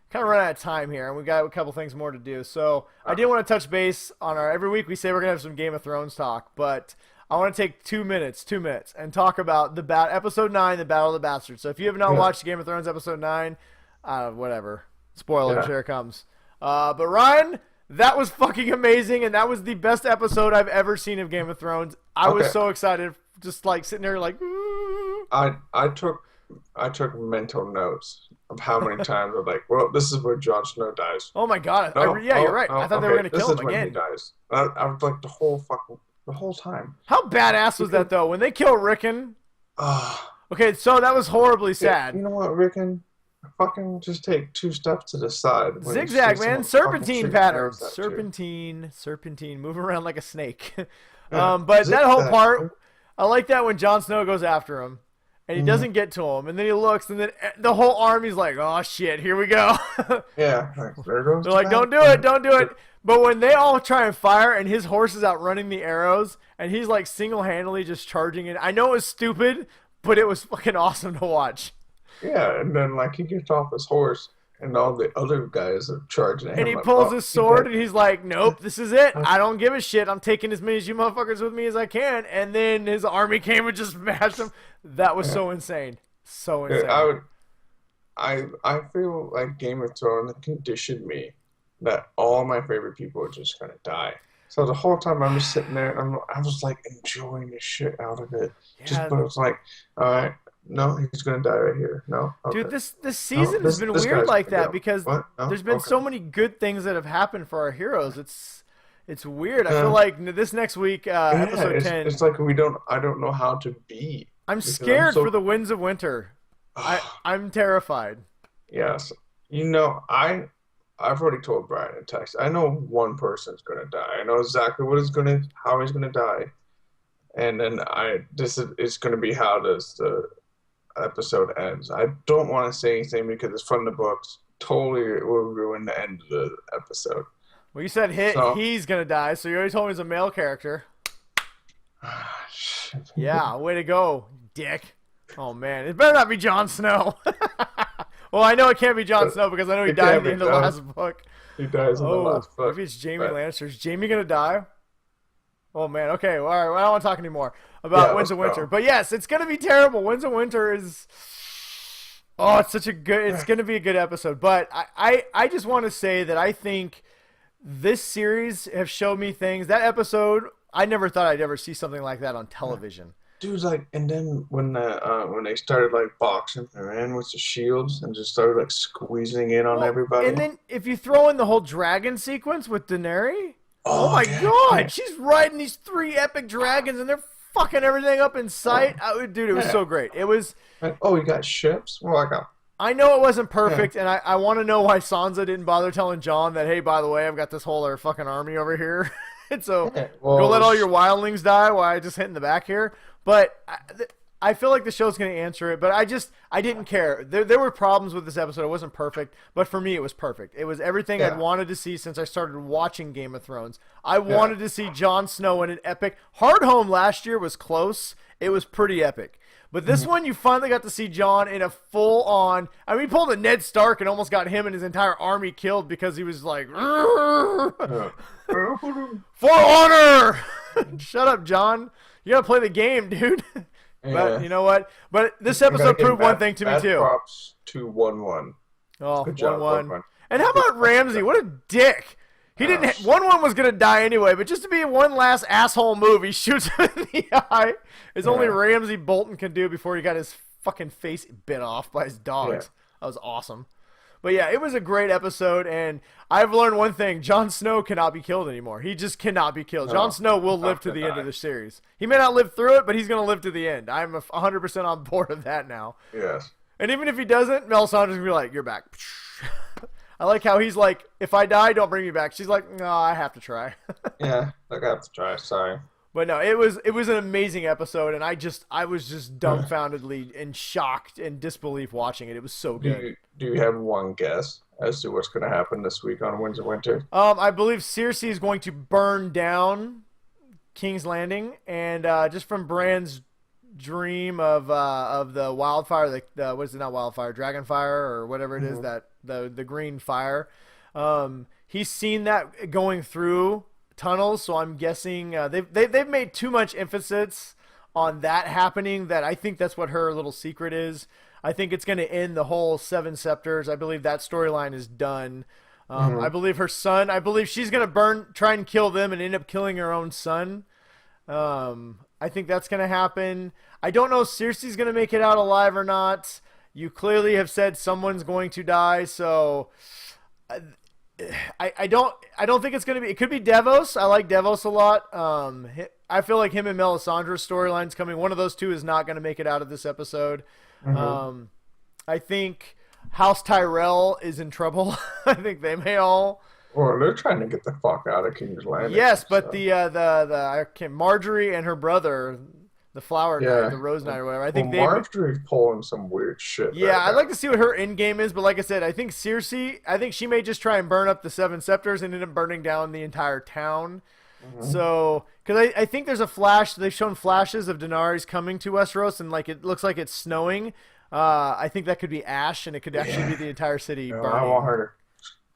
kind of run out of time here, and we got a couple things more to do. So I did want to touch base on every week we say we're gonna have some Game of Thrones talk, but I want to take 2 minutes, and talk about episode 9, the Battle of the Bastards. So if you have not watched Game of Thrones episode 9, whatever, spoilers, here it comes. But Ryan, that was fucking amazing, and that was the best episode I've ever seen of Game of Thrones. I was so excited, just like sitting there like. I took mental notes of how many times I'm like, well, this is where Jon Snow dies. Oh my god! You're right. I thought they were gonna kill him again. He dies. I was like the whole time. How badass was that though? When they kill Rickon. Okay, so that was horribly sad. You know what, Rickon? Fucking just take 2 steps to the side. Zigzag, man. Serpentine pattern. Serpentine. Move around like a snake. But that whole part, I like that when Jon Snow goes after him. And he doesn't get to him, and then he looks, and then the whole army's like, "Oh shit, here we go." Yeah, there goes. They're like, "Don't do it." But when they all try and fire, and his horse is outrunning the arrows, and he's like single-handedly just charging it. I know it was stupid, but it was fucking awesome to watch. Yeah, and then like he gets off his horse, and all the other guys are charging him. And he pulls his sword, and he's like, "Nope, this is it. I don't give a shit. I'm taking as many of you motherfuckers with me as I can." And then his army came and just smashed him. That was so insane. So insane. I feel like Game of Thrones conditioned me that all my favorite people are just gonna die. So the whole time I'm just sitting there, I was like enjoying the shit out of it. Yeah. But it was like, all right, no, he's gonna die right here. No, okay. Dude, this season has been weird like that because there's been so many good things that have happened for our heroes. It's weird. I feel like this next week, episode 10. It's like I don't know how to be. I'm scared for the Winds of Winter. I'm terrified. Yes. You know, I've already told Brian in text. I know one person's gonna die. I know exactly how he's gonna die. And then it's gonna be how the episode ends. I don't want to say anything because it's from the books. Totally it will ruin the end of the episode. Well, you said he's gonna die, so you already told me he's a male character. Yeah, way to go, dick. Oh man, it better not be Jon Snow. Well, I know it can't be Jon Snow because I know he died at the end of the last book. He dies in the last book. Maybe it's Jaime Lannister. Is Jaime gonna die? Oh man, okay, well, all right. Well, I don't want to talk anymore about Winds of Winter. But yes, it's gonna be terrible. Winds of Winter is it's gonna be a good episode. But I just want to say that I think this series have showed me things. That episode, I never thought I'd ever see something like that on television. dude's like, and then when they started like boxing, they ran with the shields and just started like squeezing in on Well, everybody. and then if you throw in the whole dragon sequence with Daenerys, oh Oh my yeah, god, yeah, she's riding these 3 epic dragons and they're fucking everything up in sight. Dude, it was yeah. so great. It was. Like, oh, we got ships. We're like, oh, I know it wasn't yeah. perfect, and I want to know why Sansa didn't bother telling Jon that, hey, by the way, I've got this whole fucking army over here. And so Yeah, go let well, all your wildlings die while I just hit in the back here. But I feel like the show's going to answer it, but I didn't care. There were problems with this episode. It wasn't perfect, but for me, it was perfect. It was everything I'd wanted to see since I started watching Game of Thrones. I wanted to see Jon Snow in an epic. Hardhome last year was close. It was pretty epic. But this one, you finally got to see Jon in a full-on... I mean, he pulled a Ned Stark and almost got him and his entire army killed because he was like... For honor! Shut up, Jon. You gotta play the game, dude. But you know what? But this episode proved one thing to me, too. Props to 1-1. Oh, Good job, 1-1. And how about Ramsay? What a dick. He didn't... 1-1 was going to die anyway, but just to be one last asshole move, he shoots him in the eye. It's only Ramsay Bolton can do before he got his fucking face bit off by his dogs. That was awesome. But yeah, it was a great episode, and I've learned one thing. Jon Snow cannot be killed anymore. He just cannot be killed. Jon Snow will live to the end of the series. He may not live through it, but he's going to live to the end. I'm 100% on board of that now. Yes. And even if he doesn't, Melisandre's going to be like, you're back. I like how he's like, if I die, don't bring me back. She's like, no, I have to try. Yeah, I have to try. Sorry. But no, it was an amazing episode, and I was just dumbfoundedly and shocked and disbelief watching it. It was so good. Do you have one guess as to what's going to happen this week on Winds of Winter? I believe Cersei is going to burn down King's Landing, and just from Bran's dream of the wildfire, the what is it, not wildfire, dragonfire or whatever it is, that the green fire. He's seen that going through tunnels, so I'm guessing they've made too much emphasis on that happening that I think that's what her little secret is. I think it's going to end the whole Seven Scepters. I believe that storyline is done. I believe her son, I believe she's going to try and kill them and end up killing her own son. I think that's going to happen. I don't know if Cersei's going to make it out alive or not. You clearly have said someone's going to die, so I don't think it's going to be. It could be Devos. I like Devos a lot. I feel like him and Melisandre's storyline's coming. One of those two is not going to make it out of this episode. I think House Tyrell is in trouble. I think they may all. Well, they're trying to get the fuck out of King's Landing. Yes, but so. Marjorie and her brother, the Flower Knight, the Rose Knight, or whatever. I think Marjorie's pulling some weird shit. Yeah, I'd like to see what her end game is, but like I said, I think Cersei, I think she may just try and burn up the Seven Scepters and end up burning down the entire town. So, because I think there's a flash. They've shown flashes of Daenerys coming to Westeros, and like it looks like it's snowing. I think that could be ash, and it could actually be the entire city burning. I want her to.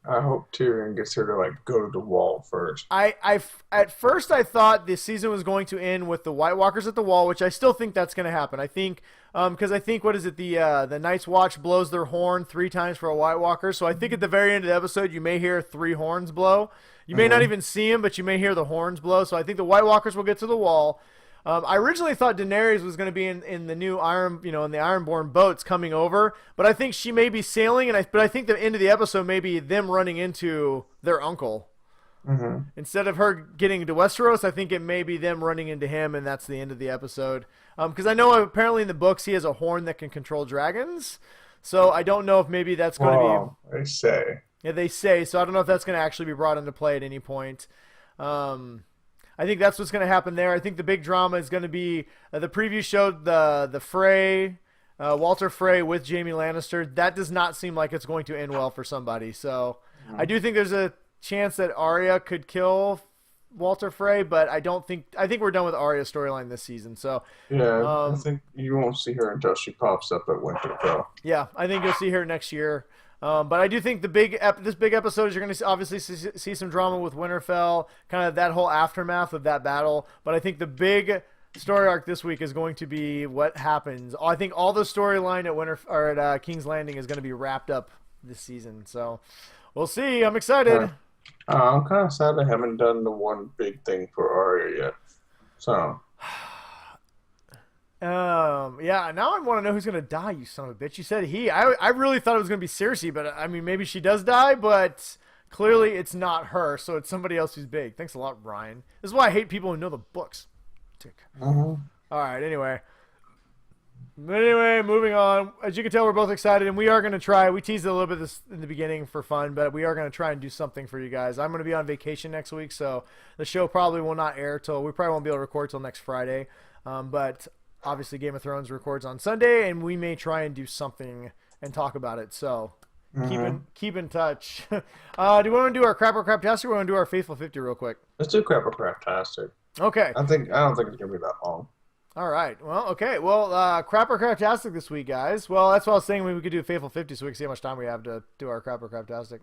I hope Tyrion gets her to like go to the wall first. At first I thought this season was going to end with the White Walkers at the wall, which I still think that's going to happen. I think because I think what is it, the Night's Watch blows their horn 3 times for a White Walker, so I think at the very end of the episode you may hear 3 horns blow. You may not even see them, but you may hear the horns blow. So I think the White Walkers will get to the wall. I originally thought Daenerys was going to be in the new in the Ironborn boats coming over, but I think she may be sailing, but I think the end of the episode may be them running into their uncle. Instead of her getting to Westeros, I think it may be them running into him, and that's the end of the episode. Because I know apparently in the books he has a horn that can control dragons, so I don't know if maybe that's going to be. They say. Yeah, they say. So I don't know if that's going to actually be brought into play at any point. I think that's what's going to happen there. I think the big drama is going to be the preview showed the Frey, Walter Frey with Jaime Lannister. That does not seem like it's going to end well for somebody. So I do think there's a chance that Arya could kill Walter Frey, but I think we're done with Arya's storyline this season. So yeah, I think you won't see her until she pops up at Winterfell. Yeah, I think you'll see her next year. But I do think this big episode is you're going to obviously see some drama with Winterfell, kind of that whole aftermath of that battle. But I think the big story arc this week is going to be what happens. I think all the storyline at King's Landing is going to be wrapped up this season. So we'll see. I'm excited. I'm kind of sad they haven't done the one big thing for Arya yet. So Yeah, now I want to know who's gonna die, you son of a bitch. You said he. I really thought it was gonna be Cersei, but I mean, maybe she does die, but clearly it's not her, so it's somebody else who's big. Thanks a lot, Ryan. This is why I hate people who know the books. Dick. All right, anyway, moving on. As you can tell, we're both excited, and we are gonna try. We teased it a little bit this in the beginning for fun, but we are gonna try and do something for you guys. I'm gonna be on vacation next week, so the show probably will not air till we probably won't be able to record till next Friday. But obviously, Game of Thrones records on Sunday, and we may try and do something and talk about it. So keep in touch. Do we want to do our Crap or Craptastic, or we want to do our Faithful 50 real quick? Let's do Crap or Craptastic. Okay. I don't think it's gonna be that long. All right. Well, okay. Well, Crap or Craptastic this week, guys. Well, that's what I was saying. We could do Faithful 50 so we can see how much time we have to do our Crap or Craptastic.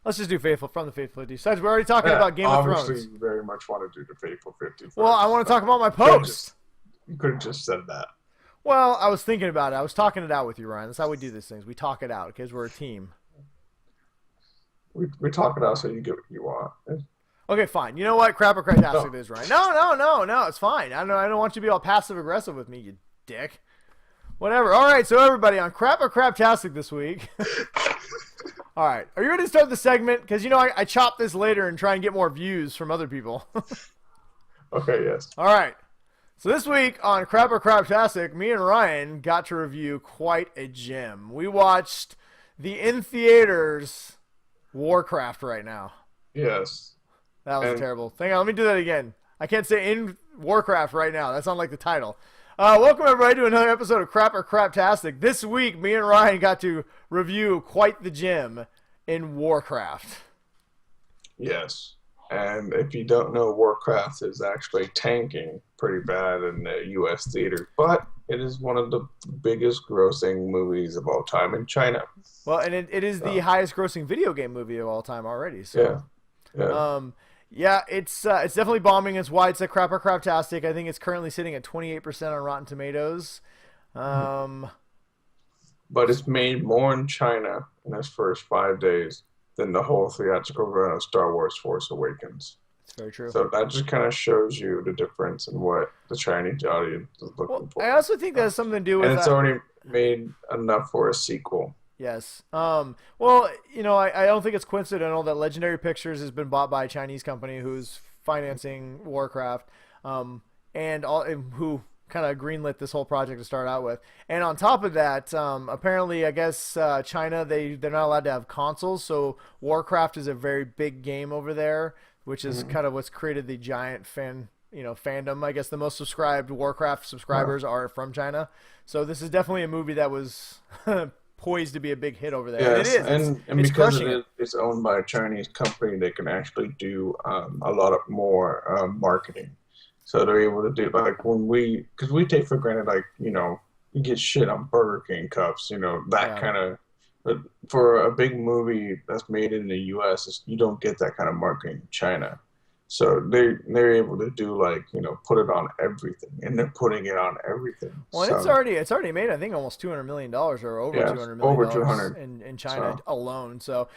Let's just do Faithful from the Faithful 50. Besides, we're already talking about Game of Thrones. Obviously, you very much want to do the Faithful 50 first. Well, I want to talk about my post. You could have just said that. Well, I was thinking about it. I was talking it out with you, Ryan. That's how we do these things. We talk it out because we're a team. We talk it out so you get what you want. Okay, fine. You know what? Crap or Craptastic is, Ryan. No. It's fine. I don't want you to be all passive aggressive with me, you dick. Whatever. All right. So everybody on Crap or Craptastic this week. All right. Are you ready to start the segment? Because, I chop this later and try and get more views from other people. Okay, yes. All right. So this week on Crap or Craptastic, me and Ryan got to review quite a gem. We watched the in-theaters Warcraft right now. Yes. That was terrible. Hang on, let me do that again. I can't say in Warcraft right now. That sounds like the title. Welcome, everybody, to another episode of Crap or Craptastic. This week, me and Ryan got to review quite the gem in Warcraft. Yes. And if you don't know, Warcraft is actually tanking pretty bad in the U.S. theater. But it is one of the biggest grossing movies of all time in China. Well, and it is the highest grossing video game movie of all time already. So. Yeah. Yeah, it's definitely bombing. It's why it's a Crap or Craptastic. I think it's currently sitting at 28% on Rotten Tomatoes. But it's made more in China in its first 5 days than the whole theatrical run of Star Wars Force Awakens. It's very true. So that just kind of shows you the difference in what the Chinese audience is looking for. I also think that has something to do with... And it's already made enough for a sequel. Yes. Well, I don't think it's coincidental that Legendary Pictures has been bought by a Chinese company who's financing Warcraft, and who kind of greenlit this whole project to start out with. And on top of that, apparently, I guess China, they're not allowed to have consoles, so Warcraft is a very big game over there, which is kind of what's created the giant fandom. I guess the most subscribed Warcraft subscribers are from China. So this is definitely a movie that was poised to be a big hit over there. Yes, and it is. And because it's owned by a Chinese company, they can actually do a lot of more marketing. So they're able to do, like, because we take for granted, like, you get shit on Burger King cups, that kind of, but for a big movie that's made in the U.S., you don't get that kind of marketing in China. So they're able to do, like, put it on everything, and they're putting it on everything. Well, so, it's already made, I think, almost $200 million or over $200 million over 200 in China alone. So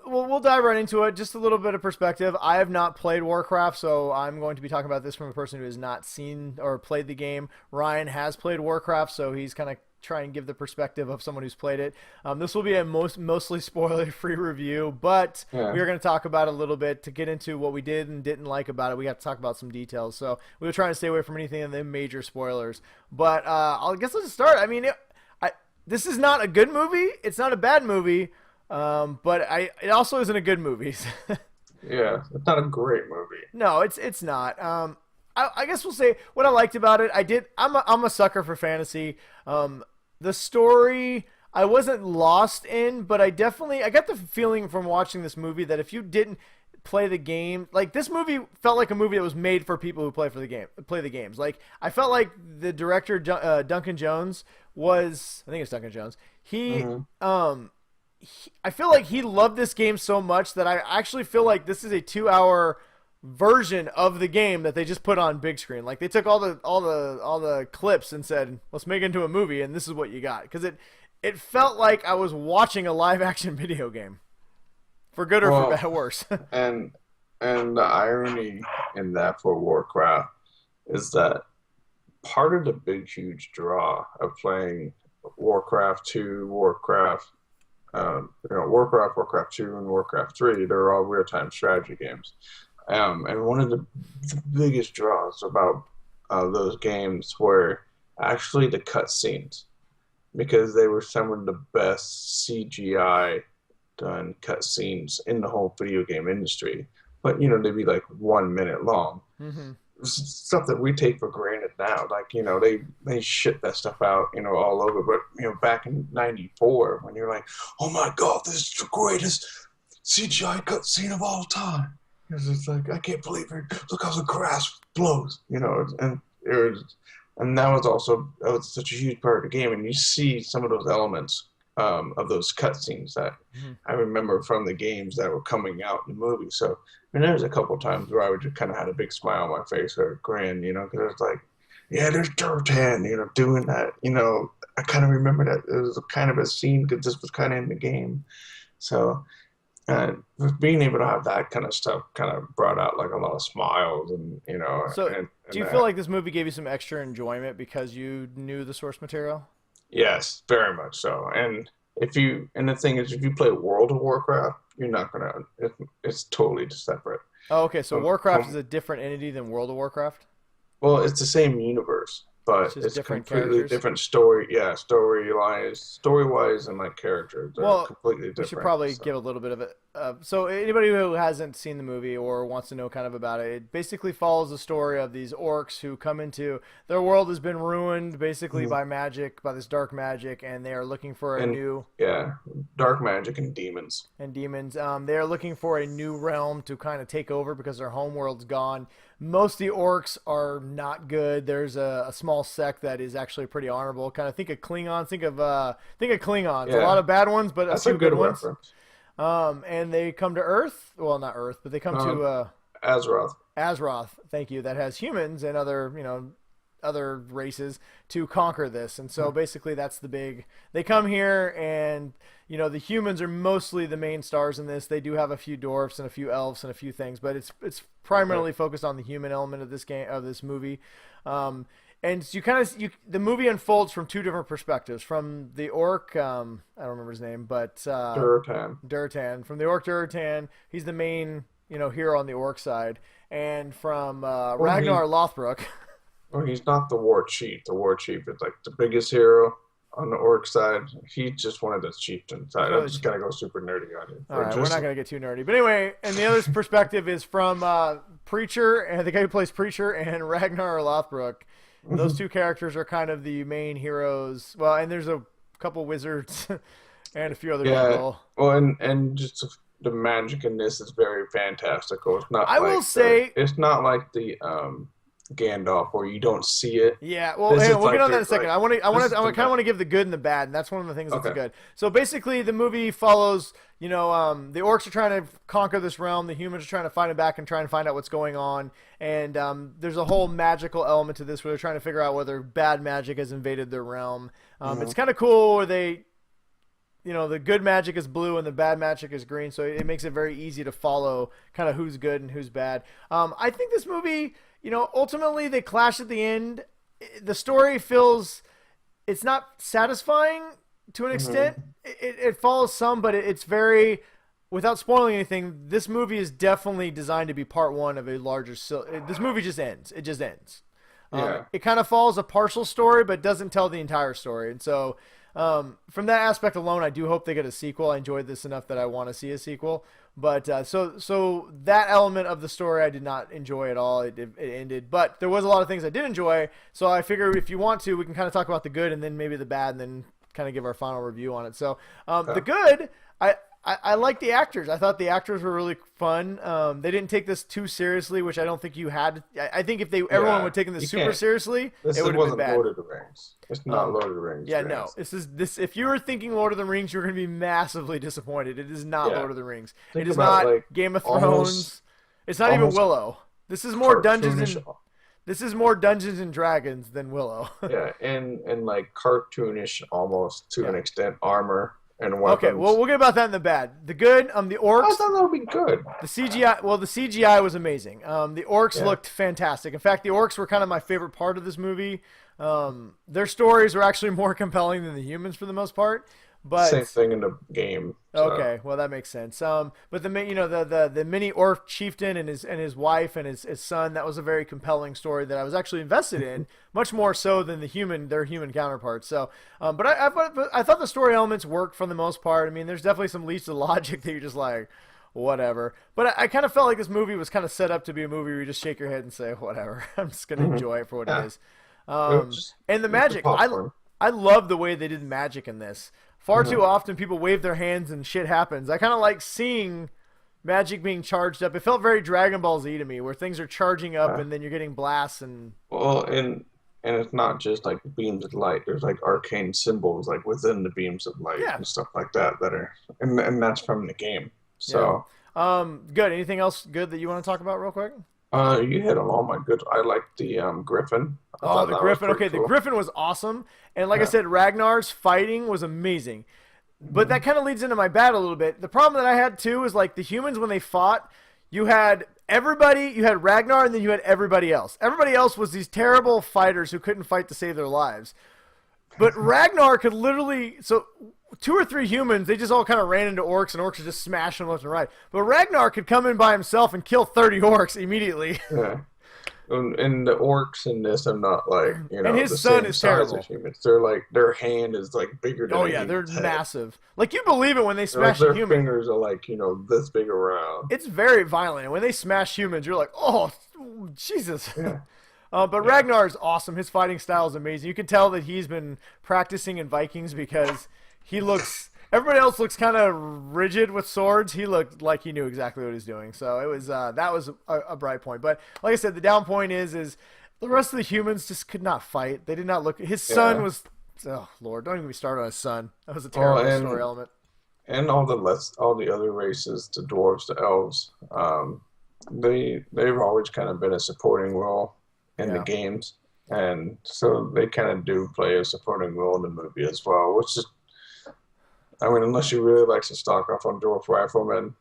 we'll dive right into it. Just a little bit of perspective. I have not played Warcraft, so I'm going to be talking about this from a person who has not seen or played the game. Ryan has played Warcraft, so he's kind of try and give the perspective of someone who's played it. This will be a mostly spoiler-free review, but we are going to talk about it a little bit to get into what we did and didn't like about it. We have to talk about some details, so we were trying to stay away from anything in the major spoilers. But I guess let's start. I mean, this is not a good movie. It's not a bad movie, but it also isn't a good movie. Yeah, it's not a great movie. No, it's not. I guess we'll say what I liked about it. I'm a sucker for fantasy. The story I wasn't lost in, but I got the feeling from watching this movie that if you didn't play the game, like, this movie felt like a movie that was made for people who play the games. Like, I felt like the director Duncan Jones I think it's Duncan Jones. I feel like he loved this game so much that I actually feel like this is a 2-hour version of the game that they just put on big screen. Like, they took all the clips and said, let's make it into a movie, and this is what you got. Because it felt like I was watching a live action video game, for good or for worse. and the irony in that for Warcraft is that part of the big, huge draw of playing Warcraft 2, Warcraft, Warcraft 2, and Warcraft 3, they're all real-time strategy games. And one of the biggest draws about those games were actually the cutscenes, because they were some of the best CGI done cutscenes in the whole video game industry. But, they'd be like 1 minute long. Mm-hmm. Stuff that we take for granted now. Like, they shit that stuff out, all over. But, back in 94, when you're like, oh my God, this is the greatest CGI cutscene of all time. It's just like, I can't believe it. Look how the grass blows, and that was such a huge part of the game. And you see some of those elements of those cutscenes that I remember from the games that were coming out in the movie. So, there was a couple times where I would just kind of had a big smile on my face or a grin, because it's like, yeah, there's Durtan, doing that. I kind of remember that it was kind of a scene because this was kind of in the game. So, being able to have that kind of stuff kind of brought out like a lot of smiles and. So, do you feel like this movie gave you some extra enjoyment because you knew the source material? Yes, very much so. And the thing is, if you play World of Warcraft, you're not gonna. It's totally separate. Oh, okay. So Warcraft is a different entity than World of Warcraft. Well, it's the same universe, but it's completely different story. Yeah, story-wise, and like characters are completely different. We should probably give a little bit of it. So anybody who hasn't seen the movie or wants to know kind of about it, it basically follows the story of these orcs who come into their world has been ruined basically by magic, by this dark magic, and they are looking for a new dark magic and demons. They are looking for a new realm to kind of take over because their home world's gone. Most of the orcs are not good. There's a small sect that is actually pretty honorable. Kind of think of Klingons. Think of Klingons. Yeah. A lot of bad ones, but a few good ones. And they come to Earth. Well, not Earth, but they come to Azeroth. Azeroth. Thank you. That has humans and other races to conquer this. And so basically that's they come here, and the humans are mostly the main stars in this. They do have a few dwarfs and a few elves and a few things, but it's primarily focused on the human element of this movie. And so the movie unfolds from two different perspectives. From the orc, I don't remember his name, but Durtan. From the orc Durtan, he's the main hero on the orc side, and from Ragnar Lothbrok. Well, he's not the war chief. The war chief is like the biggest hero on the orc side. He's just one of the chieftains. I'm just gonna go super nerdy on it. All right, we're not gonna get too nerdy. But anyway, and the other perspective is from Preacher, and the guy who plays Preacher, and Ragnar Lothbrok. Those two characters are kind of the main heroes. Well, and there's a couple wizards and a few other people. Well, and just the magic in this is very fantastical. It's not. It's not like the Gandalf where you don't see it. Yeah, well, hey, we'll get on that in a second. I kind of want to give the good and the bad, and that's one of the things that's good. So basically, the movie follows, the orcs are trying to conquer this realm, the humans are trying to find it back and trying to find out what's going on, and there's a whole magical element to this where they're trying to figure out whether bad magic has invaded their realm. It's kind of cool where they, the good magic is blue and the bad magic is green, so it makes it very easy to follow kind of who's good and who's bad. I think this movie, ultimately they clash at the end. The story it's not satisfying to an extent. It follows some, but it's very, without spoiling anything, this movie is definitely designed to be part one of a larger, this movie just ends. It just ends. It kind of follows a partial story, but doesn't tell the entire story. And so from that aspect alone, I do hope they get a sequel. I enjoyed this enough that I want to see a sequel. But so that element of the story I did not enjoy at all. It ended, but there was a lot of things I did enjoy. So I figure if you want to, we can kind of talk about the good and then maybe the bad, and then kind of give our final review on it. So the good, I like the actors. I thought the actors were really fun. They didn't take this too seriously, which I don't think you had. I think if everyone would have taken this super seriously, it would have been bad. Lord of the Rings. It's not Lord of the Rings. Yeah, no. This. If you were thinking Lord of the Rings, you're going to be massively disappointed. It is not Lord of the Rings. It is not Game of Thrones. It's not even Willow. This is more Dungeons and. This is more Dungeons and Dragons than Willow. Yeah, and like cartoonish almost to an extent armor. and weapons. Okay, well, we'll get about that in the bad. The good, the orcs. I thought that would be good. The CGI was amazing. The orcs looked fantastic. In fact, the orcs were kind of my favorite part of this movie. Their stories were actually more compelling than the humans for the most part. But same thing in the game. So. Okay, well that makes sense. But the mini orc chieftain and his wife and his son, that was a very compelling story that I was actually invested in, much more so than their human counterparts. So, but I thought the story elements worked for the most part. I mean, there's definitely some leaps of logic that you're just like, whatever. But I kind of felt like this movie was kind of set up to be a movie where you just shake your head and say, whatever. I'm just gonna enjoy it for what it is. And the magic, I love the way they did magic in this. Far too often people wave their hands and shit happens. I kind of like seeing magic being charged up. It felt very Dragon Ball Z to me, where things are charging up and then you're getting blasts and. Well, and it's not just like beams of light. There's like arcane symbols like within the beams of light and stuff like that are, and that's from the game. So. Yeah. Good. Anything else good that you want to talk about real quick? You hit on all my good. I like the Griffin. The Griffin. Okay, cool. The Griffin was awesome, and like I said, Ragnar's fighting was amazing. But that kind of leads into my bad a little bit. The problem that I had too is like the humans when they fought, you had everybody, you had Ragnar, and then you had everybody else. Everybody else was these terrible fighters who couldn't fight to save their lives. But Ragnar could literally 2 or 3 humans, they just all kind of ran into orcs, and orcs are just smashing them left and right. But Ragnar could come in by himself and kill 30 orcs immediately. Yeah. And the orcs in this are not like, and his son is terrible. They're like, their hand is like bigger than they're head. massive. Like, you believe it when they smash their humans. Their fingers are like, this big around. It's very violent. And when they smash humans, you're like, oh, Jesus. Yeah. But Ragnar is awesome. His fighting style is amazing. You can tell that he's been practicing in Vikings because everybody else looks kind of rigid with swords. He looked like he knew exactly what he was doing. So it was that was a bright point. But like I said, the down point is the rest of the humans just could not fight. They did not look. His son was. Oh Lord, don't even get me started on his son. That was a terrible story element. And all the other races, the dwarves, the elves, they've always kind of been a supporting role in the games, and so they kind of do play a supporting role in the movie as well, which is, I mean, unless you really like to stock off on dwarf riflemen,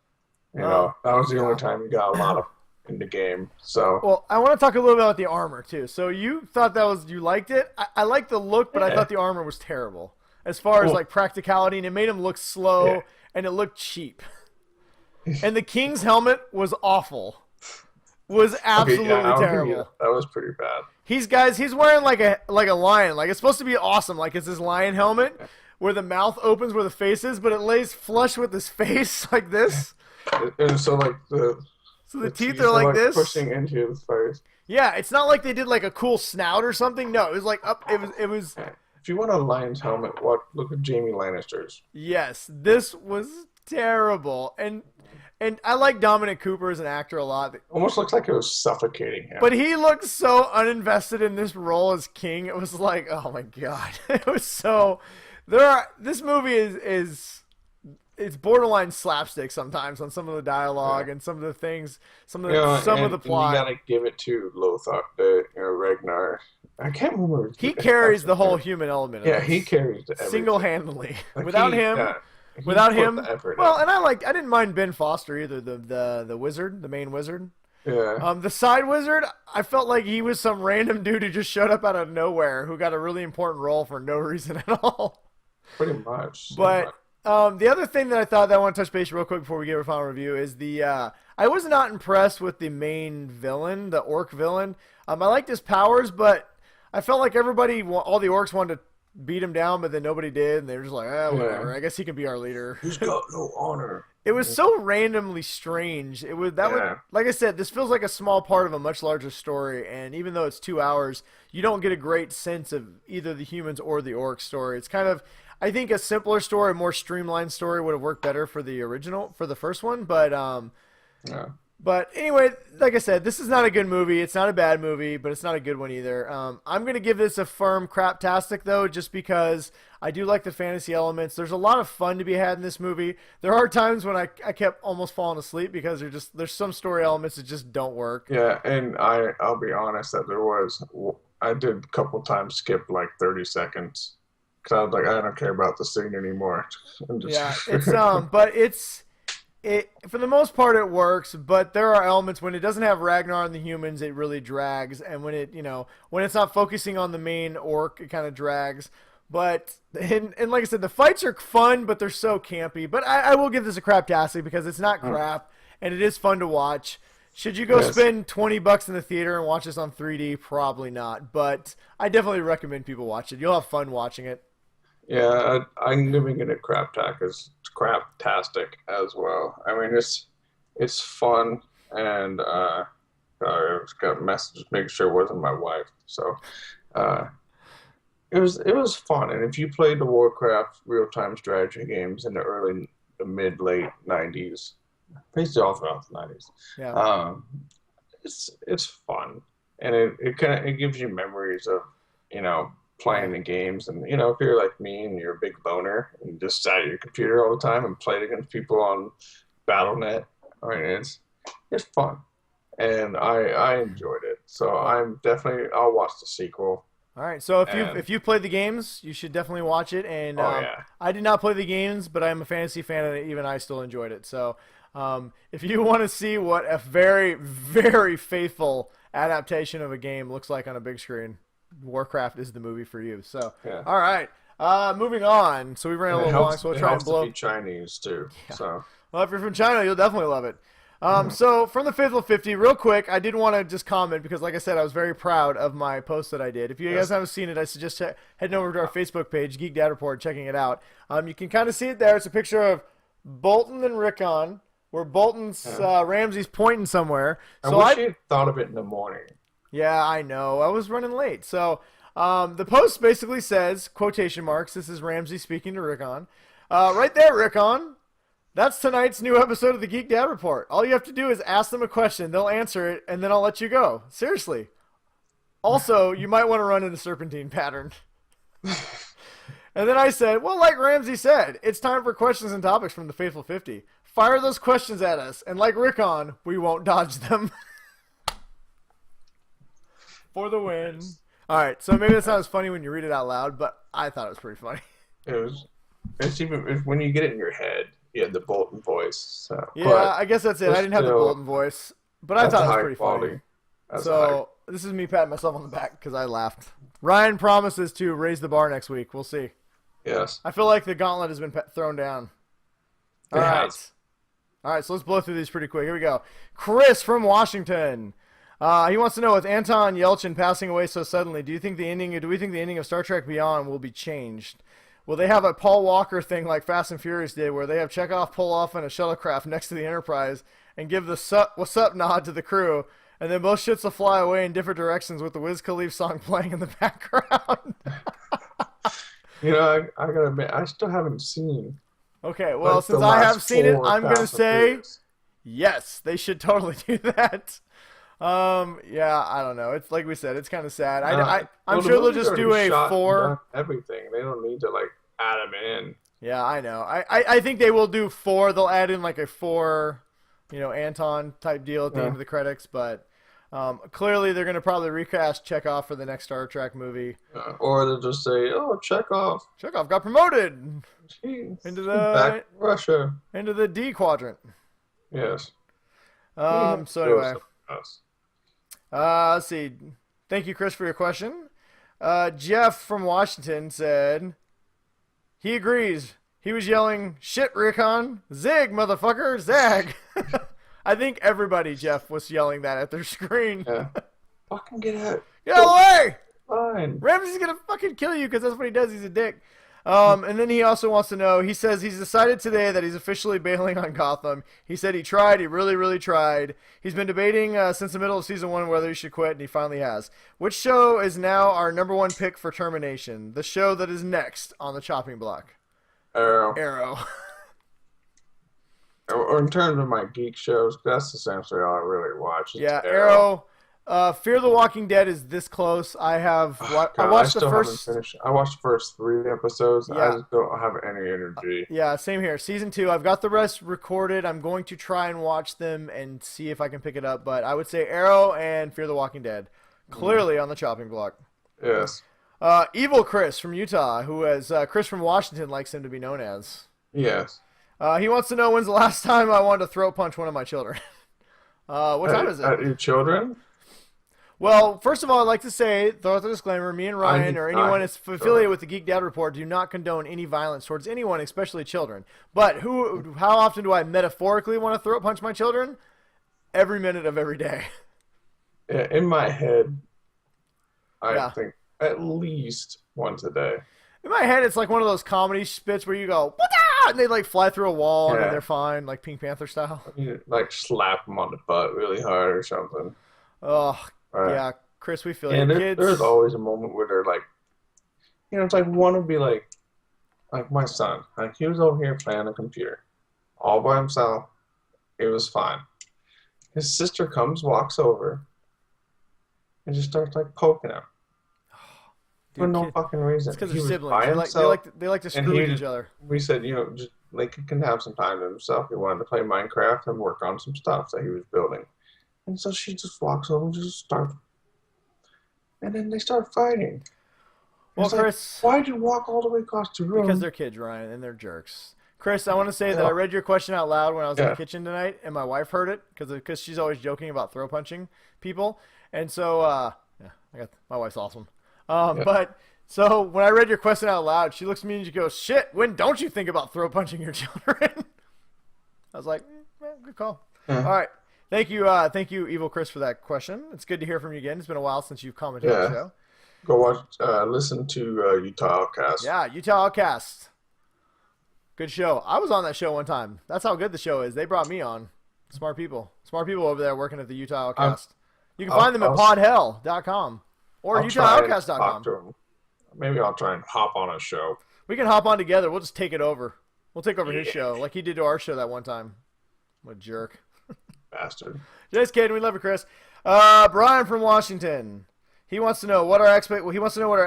that was the only time you got a lot of in the game. So, well, I want to talk a little bit about the armor too. So you thought you liked it. I liked the look, but I thought the armor was terrible as far as like practicality, and it made him look slow and it looked cheap. And the king's helmet was awful. Was absolutely terrible. That was pretty bad. He's wearing like a lion. Like, it's supposed to be awesome. Like, it's this lion helmet where the mouth opens where the face is, but it lays flush with his face like this. And so like the teeth are like this, pushing into his face. Yeah, it's not like they did like a cool snout or something. No, it was like up. It was. If you want a lion's helmet, look at Jaime Lannister's. Yes, this was terrible. And I like Dominic Cooper as an actor a lot. Almost looks like it was suffocating him. But he looked so uninvested in this role as king. It was like, oh my god. It was so. This movie is it's borderline slapstick sometimes on some of the dialogue and some of the things, some of the plot. You gotta give it to Lothar, Ragnar. I can't remember. He carries the whole human element. Yeah, he carries everything single-handedly. Like Without him. Well, and I didn't mind Ben Foster either, the wizard, the main wizard. Yeah. The side wizard, I felt like he was some random dude who just showed up out of nowhere, who got a really important role for no reason at all. Pretty much. But the other thing that I want to touch base real quick before we give a final review is I was not impressed with the main villain, the orc villain. I liked his powers, but I felt like all the orcs wanted to beat him down, but then nobody did, and they were just like, whatever. I guess he can be our leader. He's got no honor. It was so randomly strange. Like I said, this feels like a small part of a much larger story, and even though it's 2 hours, you don't get a great sense of either the humans or the orc story. It's kind of, I think a simpler story, a more streamlined story would have worked better for the first one, but But anyway, like I said, this is not a good movie. It's not a bad movie, but it's not a good one either. I'm going to give this a firm craptastic, though, just because I do like the fantasy elements. There's a lot of fun to be had in this movie. There are times when I kept almost falling asleep because there's some story elements that just don't work. Yeah, and I'll be honest that I did a couple times skip like 30 seconds because I was like, I don't care about the scene anymore. Yeah, but it for the most part it works, but there are elements when it doesn't have Ragnar and the humans, it really drags, and when when it's not focusing on the main orc, it kind of drags. But and like I said, the fights are fun, but they're so campy. But I will give this a craptastic because it's not crap and it is fun to watch. Should you go spend $20 in the theater and watch this on 3D? Probably not, but I definitely recommend people watch it. You'll have fun watching it. Yeah, I'm giving it a craptastic as well. I mean, it's fun, and I got messages making sure it wasn't my wife. So uh, it was fun. And if you played the Warcraft real time strategy games in the mid late '90s, basically all throughout the '90s, Yeah. it's fun, and it gives you memories of playing the games. And if you're like me and you're a big boner and just sat at your computer all the time and played against people on BattleNet, I mean it's fun, and I enjoyed it. So I'll watch the sequel. All right, so if you played the games, you should definitely watch it. And I did not play the games, but I'm a fantasy fan, and even I still enjoyed it. So if you want to see what a very, very faithful adaptation of a game looks like on a big screen, Warcraft is the movie for you. So all right, moving on. So we ran a little long, so we'll try and blow. It helps to be Chinese too. Yeah. So well, if you're from China, you'll definitely love it. So from the Faithful 50, real quick, I did want to just comment because, like I said, I was very proud of my post that I did. If you guys haven't seen it, I suggest heading over to our Facebook page, Geek Dad Report, checking it out. You can kind of see it there. It's a picture of Bolton and Rickon, where Bolton's Ramsey's pointing somewhere. So I wish you had thought of it in the morning. Yeah, I know. I was running late. So the post basically says, quotation marks, this is Ramsey speaking to Rickon. Right there, Rickon. That's tonight's new episode of the Geek Dad Report. All you have to do is ask them a question. They'll answer it, and then I'll let you go. Seriously. Also, you might want to run into serpentine pattern. And then I said, well, like Ramsey said, it's time for questions and topics from the Faithful 50. Fire those questions at us, and like Rickon, we won't dodge them. For the win. All right, so maybe that's not as funny when you read it out loud, but I thought it was pretty funny. It's when you get it in your head. Yeah, the Bolton voice. So. Yeah, I guess that's it. I didn't have the Bolton voice, but I thought it was pretty funny. So this is me patting myself on the back because I laughed. Ryan promises to raise the bar next week. We'll see. Yes. I feel like the gauntlet has been thrown down. All right, so let's blow through these pretty quick. Here we go. Chris from Washington. He wants to know, with Anton Yelchin passing away so suddenly, do we think the ending of Star Trek Beyond will be changed? Will they have a Paul Walker thing like Fast and Furious did, where they have Chekhov pull off in a shuttlecraft next to the Enterprise and give the what's up nod to the crew, and then both ships will fly away in different directions with the Wiz Khalifa song playing in the background? I gotta admit, I still haven't seen. Okay, well, since I have seen it, I'm gonna say yes, they should totally do that. Yeah, I don't know. It's like we said, it's kind of sad. I'm sure they'll just do a 4. Everything. They don't need to add them in. Yeah, I know. I think they will do 4. They'll add in like a 4, Anton type deal at the end of the credits. But clearly they're going to probably recast Chekhov for the next Star Trek movie. Or they'll just say, "Oh, Chekhov got promoted into back Russia into the D quadrant." Yes. So anyway. Let's see. Thank you, Chris, for your question. Jeff from Washington said he agrees. He was yelling, "Shit, Rickon! Zig, motherfucker! Zag!" I think everybody, Jeff, was yelling that at their screen. Yeah. Fucking get out. Get out of the way! Fine. Ramsey's gonna fucking kill you because that's what he does. He's a dick. And then he also wants to know, he says he's decided today that he's officially bailing on Gotham. He said he tried, he really, really tried. He's been debating since the middle of season 1 whether he should quit, and he finally has. Which show is now our #1 pick for termination? The show that is next on the chopping block. Arrow. Or in terms of my geek shows, that's essentially all I really watch. Yeah, Arrow. Fear the Walking Dead is this close. I watched the first. I watched the first 3 episodes. Yeah. I just don't have any energy. Yeah, same here. Season 2. I've got the rest recorded. I'm going to try and watch them and see if I can pick it up. But I would say Arrow and Fear the Walking Dead clearly on the chopping block. Yes. Evil Chris from Utah, who has Chris from Washington likes him to be known as. Yes. He wants to know when's the last time I wanted to throat punch one of my children. What time is it? At your children? Well, first of all, I'd like to say, throw out the disclaimer, me and Ryan or anyone that's affiliated with the Geek Dad Report do not condone any violence towards anyone, especially children. But how often do I metaphorically want to throat punch my children? Every minute of every day. Yeah, in my head, I think at least once a day. In my head, it's like one of those comedy spits where you go, "What?" and they like fly through a wall and then they're fine, like Pink Panther style. You like slap them on the butt really hard or something. Oh, yeah, Chris, we feel you. Kids. There's always a moment where they're like, it's like one would be like my son. Like he was over here playing on the computer, all by himself. It was fine. His sister comes, walks over, and just starts like poking him. For no fucking reason. It's because they're siblings. They like to screw with each other. We said, just Lincoln can have some time to himself. He wanted to play Minecraft and work on some stuff that he was building. And so she just walks over and just starts. And then they start fighting. Well, Chris. Why'd you walk all the way across the room? Because they're kids, Ryan, and they're jerks. Chris, I want to say that I read your question out loud when I was in the kitchen tonight, and my wife heard it because she's always joking about throw punching people. And so, my wife's awesome. But so when I read your question out loud, she looks at me and she goes, "Shit, when don't you think about throw punching your children?" I was like, good call. All right. Thank you, Evil Chris, for that question. It's good to hear from you again. It's been a while since you've commented on the show. Go watch, listen to Utah Outcast. Yeah, Utah Outcast. Good show. I was on that show one time. That's how good the show is. They brought me on. Smart people over there working at the Utah Outcast. You can find them at podhell.com. Or UtahOutcast.com. Maybe I'll try and hop on a show. We can hop on together. We'll just take it over. We'll take over his show like he did to our show that one time. What a jerk. Bastard. Just kidding. We love you, Chris. Brian from Washington. He wants to know what our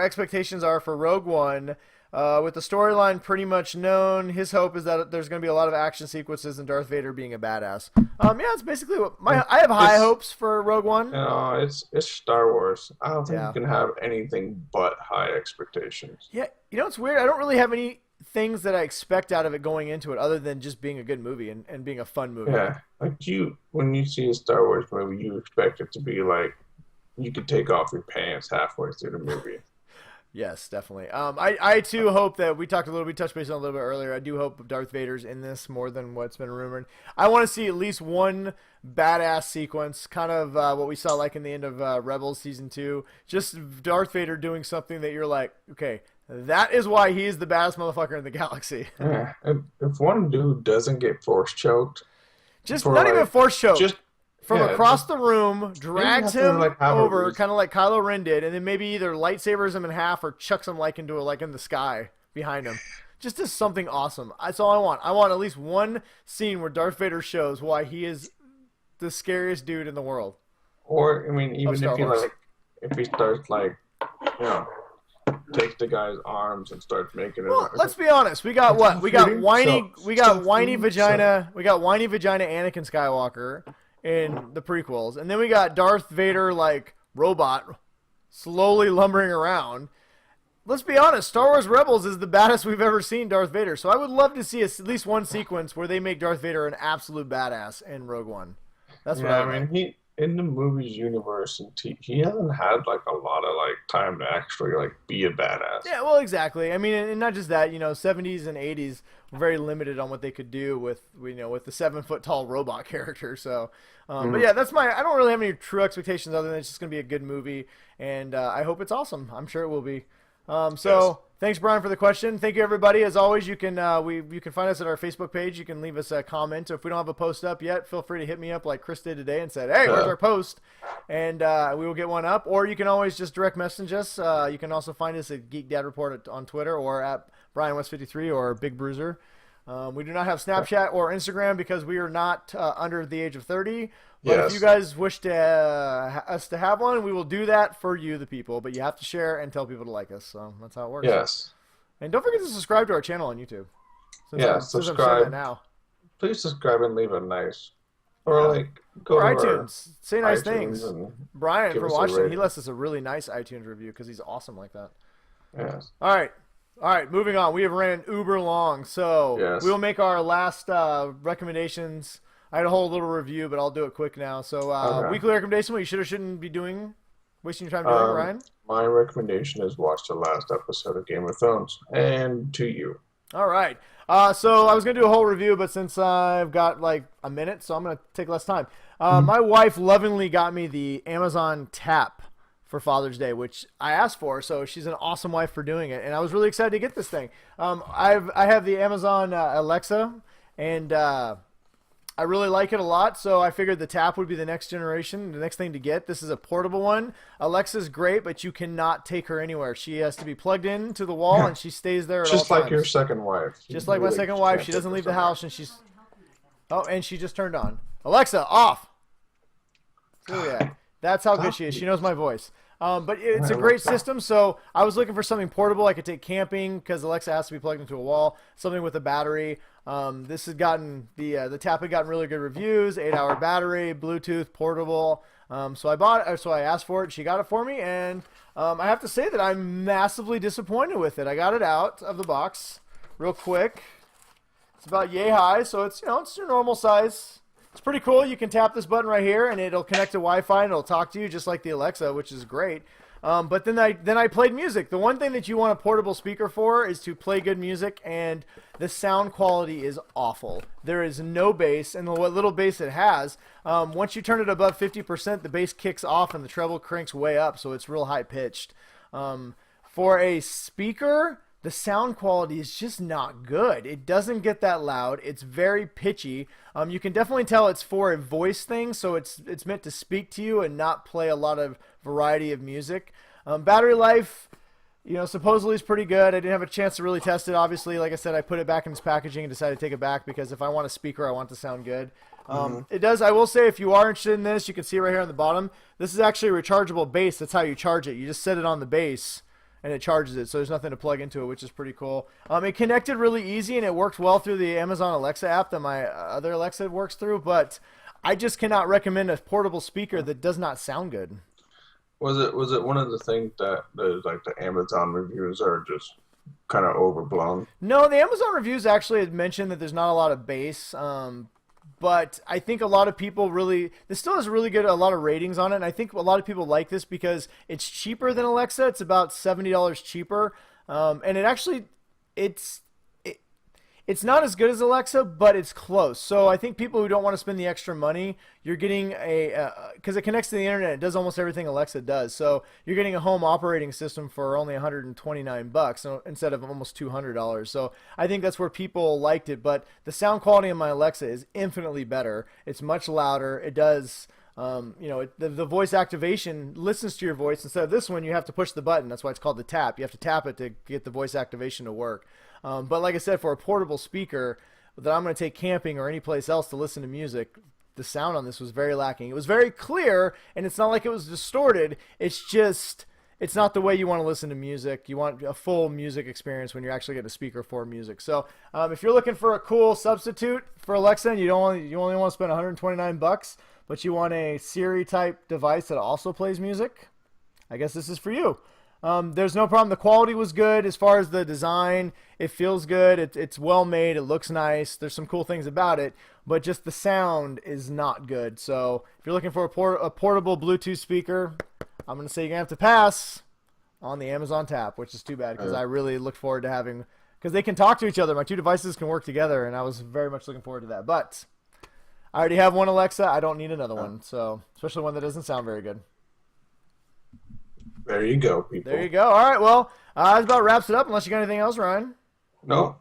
expectations are for Rogue One. With the storyline pretty much known, his hope is that there's going to be a lot of action sequences and Darth Vader being a badass. It's basically what I have high hopes for Rogue One. It's Star Wars. I don't think you can have anything but high expectations. Yeah, it's weird. I don't really have any things that I expect out of it going into it other than just being a good movie and being a fun movie. Yeah, like when you see a Star Wars movie, you expect it to be like you could take off your pants halfway through the movie. Yes, definitely. I too hope that we touched base on a little bit earlier. I do hope Darth Vader's in this more than what's been rumored. I want to see at least one badass sequence, kind of what we saw like in the end of Rebels Season 2. Just Darth Vader doing something that you're like, okay, that is why he is the baddest motherfucker in the galaxy. Yeah, if one dude doesn't get force choked. Not even force choked. Just from across the room, drags him over, kind of like Kylo Ren did, and then maybe either lightsabers him in half or chucks him like in the sky behind him. Just as something awesome. That's all I want. I want at least one scene where Darth Vader shows why he is the scariest dude in the world. Or even if he starts takes the guy's arms and starts making it. Well, let's be honest. We got what? We got whiny vagina Anakin Skywalker in the prequels, and then we got Darth Vader like robot slowly lumbering around. Let's be honest, Star Wars Rebels is the baddest we've ever seen Darth Vader, so I would love to see at least one sequence where they make Darth Vader an absolute badass in Rogue One. That's what I mean. He in the movies universe, and he hasn't had like a lot of like time to actually like be a badass. Yeah, well, exactly. I mean, and not just that. 70s and 80s were very limited on what they could do with the 7-foot tall robot character. So, but yeah, I don't really have any true expectations other than it's just gonna be a good movie, and I hope it's awesome. I'm sure it will be. Thanks, Brian, for the question. Thank you, everybody. As always, you can you can find us at our Facebook page. You can leave us a comment. If we don't have a post up yet, feel free to hit me up like Chris did today and said, "Hey, where's our post?" And we will get one up. Or you can always just direct message us. You can also find us at Geek Dad Report on Twitter or at BrianWest53 or Big Bruiser. We do not have Snapchat or Instagram because we are not under the age of 30. But if you guys wish to us to have one, we will do that for you, the people. But you have to share and tell people to like us. So that's how it works. Yes. And don't forget to subscribe to our channel on YouTube. Subscribe. Now. Please subscribe and leave a nice. Or go to iTunes. Say nice things. Brian from Washington, he left us a really nice iTunes review because he's awesome like that. Yes. All right. All right, moving on. We have ran uber long, so Yes. we will make our last recommendations. I had a whole little review, but I'll do it quick now. So, Okay. weekly recommendation: what you should or shouldn't be doing, wasting your time doing, Ryan. My recommendation is watch the last episode of Game of Thrones, and to you. All right. So I was gonna do a whole review, but since I've got like a minute, so I'm gonna take less time. My wife lovingly got me the Amazon Tap for Father's Day, which I asked for. So she's an awesome wife for doing it, and I was really excited to get this thing. I have the Amazon Alexa, and I really like it a lot. So I figured the Tap would be the next generation, the next thing to get. This is a portable one. Alexa's great, but you cannot take her anywhere. She has to be plugged into the wall, and she stays there at all times. Just like your second wife. Just like my second wife, she doesn't leave the house, and she's. Oh, and she just turned on. Alexa, off. So yeah, that's how good she is. She knows my voice. But it's a great system. So I was looking for something portable I could take camping because Alexa has to be plugged into a wall. Something with a battery. This has gotten the Tap had gotten really good reviews. 8-hour battery, Bluetooth, portable. So I asked for it. She got it for me, and I have to say that I'm massively disappointed with it. I got it out of the box real quick. It's about yay high, so it's it's your normal size. It's pretty cool. You can tap this button right here, and it'll connect to Wi-Fi, and it'll talk to you just like the Alexa, which is great. But then I played music. The one thing that you want a portable speaker for is to play good music, and the sound quality is awful. There is no bass, and what little bass it has, once you turn it above 50%, the bass kicks off and the treble cranks way up, so it's real high-pitched. For a speaker, the sound quality is just not good. It doesn't get that loud. It's very pitchy. You can definitely tell it's for a voice thing, so it's meant to speak to you and not play a lot of variety of music. Battery life, supposedly is pretty good. I didn't have a chance to really test it. Obviously, like I said, I put it back in its packaging and decided to take it back because if I want a speaker, I want it to sound good. It does. I will say, if you are interested in this, you can see right here on the bottom, this is actually a rechargeable base. That's how you charge it. You just set it on the base and it charges it, so there's nothing to plug into it, which is pretty cool. It connected really easy, and it worked well through the Amazon Alexa app that my other Alexa works through, but I just cannot recommend a portable speaker that does not sound good. Was it one of the things that the Amazon reviews are just kind of overblown? No, the Amazon reviews actually had mentioned that there's not a lot of bass, but I think a lot of people this still has a lot of ratings on it, and I think a lot of people like this because it's cheaper than Alexa. It's about $70 cheaper, and it's not as good as Alexa, but it's close. So I think people who don't want to spend the extra money, you're getting because it connects to the internet, it does almost everything Alexa does. So you're getting a home operating system for only $129 instead of almost $200. So I think that's where people liked it. But the sound quality of my Alexa is infinitely better. It's much louder. It does. The voice activation listens to your voice. Instead of this one, you have to push the button. That's why it's called the Tap. You have to tap it to get the voice activation to work. But like I said, for a portable speaker that I'm going to take camping or any place else to listen to music, the sound on this was very lacking. It was very clear, and it's not like it was distorted. It's not the way you want to listen to music. You want a full music experience when you're actually getting a speaker for music. So if you're looking for a cool substitute for Alexa and you only want to spend $129, but you want a Siri type device that also plays music, I guess this is for you. There's no problem. The quality was good as far as the design. It feels good. It's well made. It looks nice. There's some cool things about it, but just the sound is not good. So if you're looking for a portable Bluetooth speaker, I'm going to say you're going to have to pass on the Amazon Tap, which is too bad because I really look forward to having, because they can talk to each other. My two devices can work together, and I was very much looking forward to that. But I already have one Alexa. I don't need another one, so especially one that doesn't sound very good. There you go, people. There you go. All right, well, that about wraps it up, unless you got anything else, Ryan. No.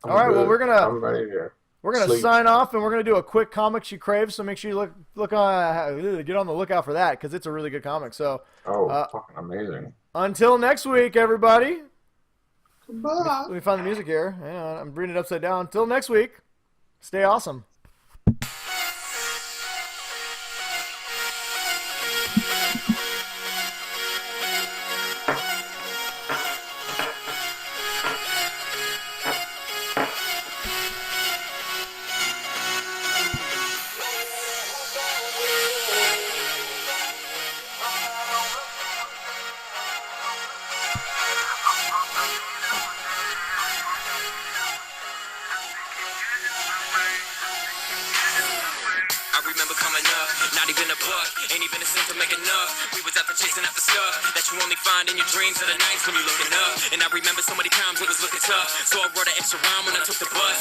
All right, well, I'm right here. We're gonna sign off, and we're gonna do a quick Comics You Crave. So make sure you get on the lookout for that because it's a really good comic. So fucking amazing. Until next week, everybody. Goodbye. Let me find the music here. Hang on, I'm reading it upside down. Until next week, stay awesome. I remember coming up. Not even a buck, ain't even a cent to make enough. We was out there chasing after stuff that you only find in your dreams of the nights when you're looking up. And I remember so many times it was looking tough, so I wrote an extra rhyme when I took the bus.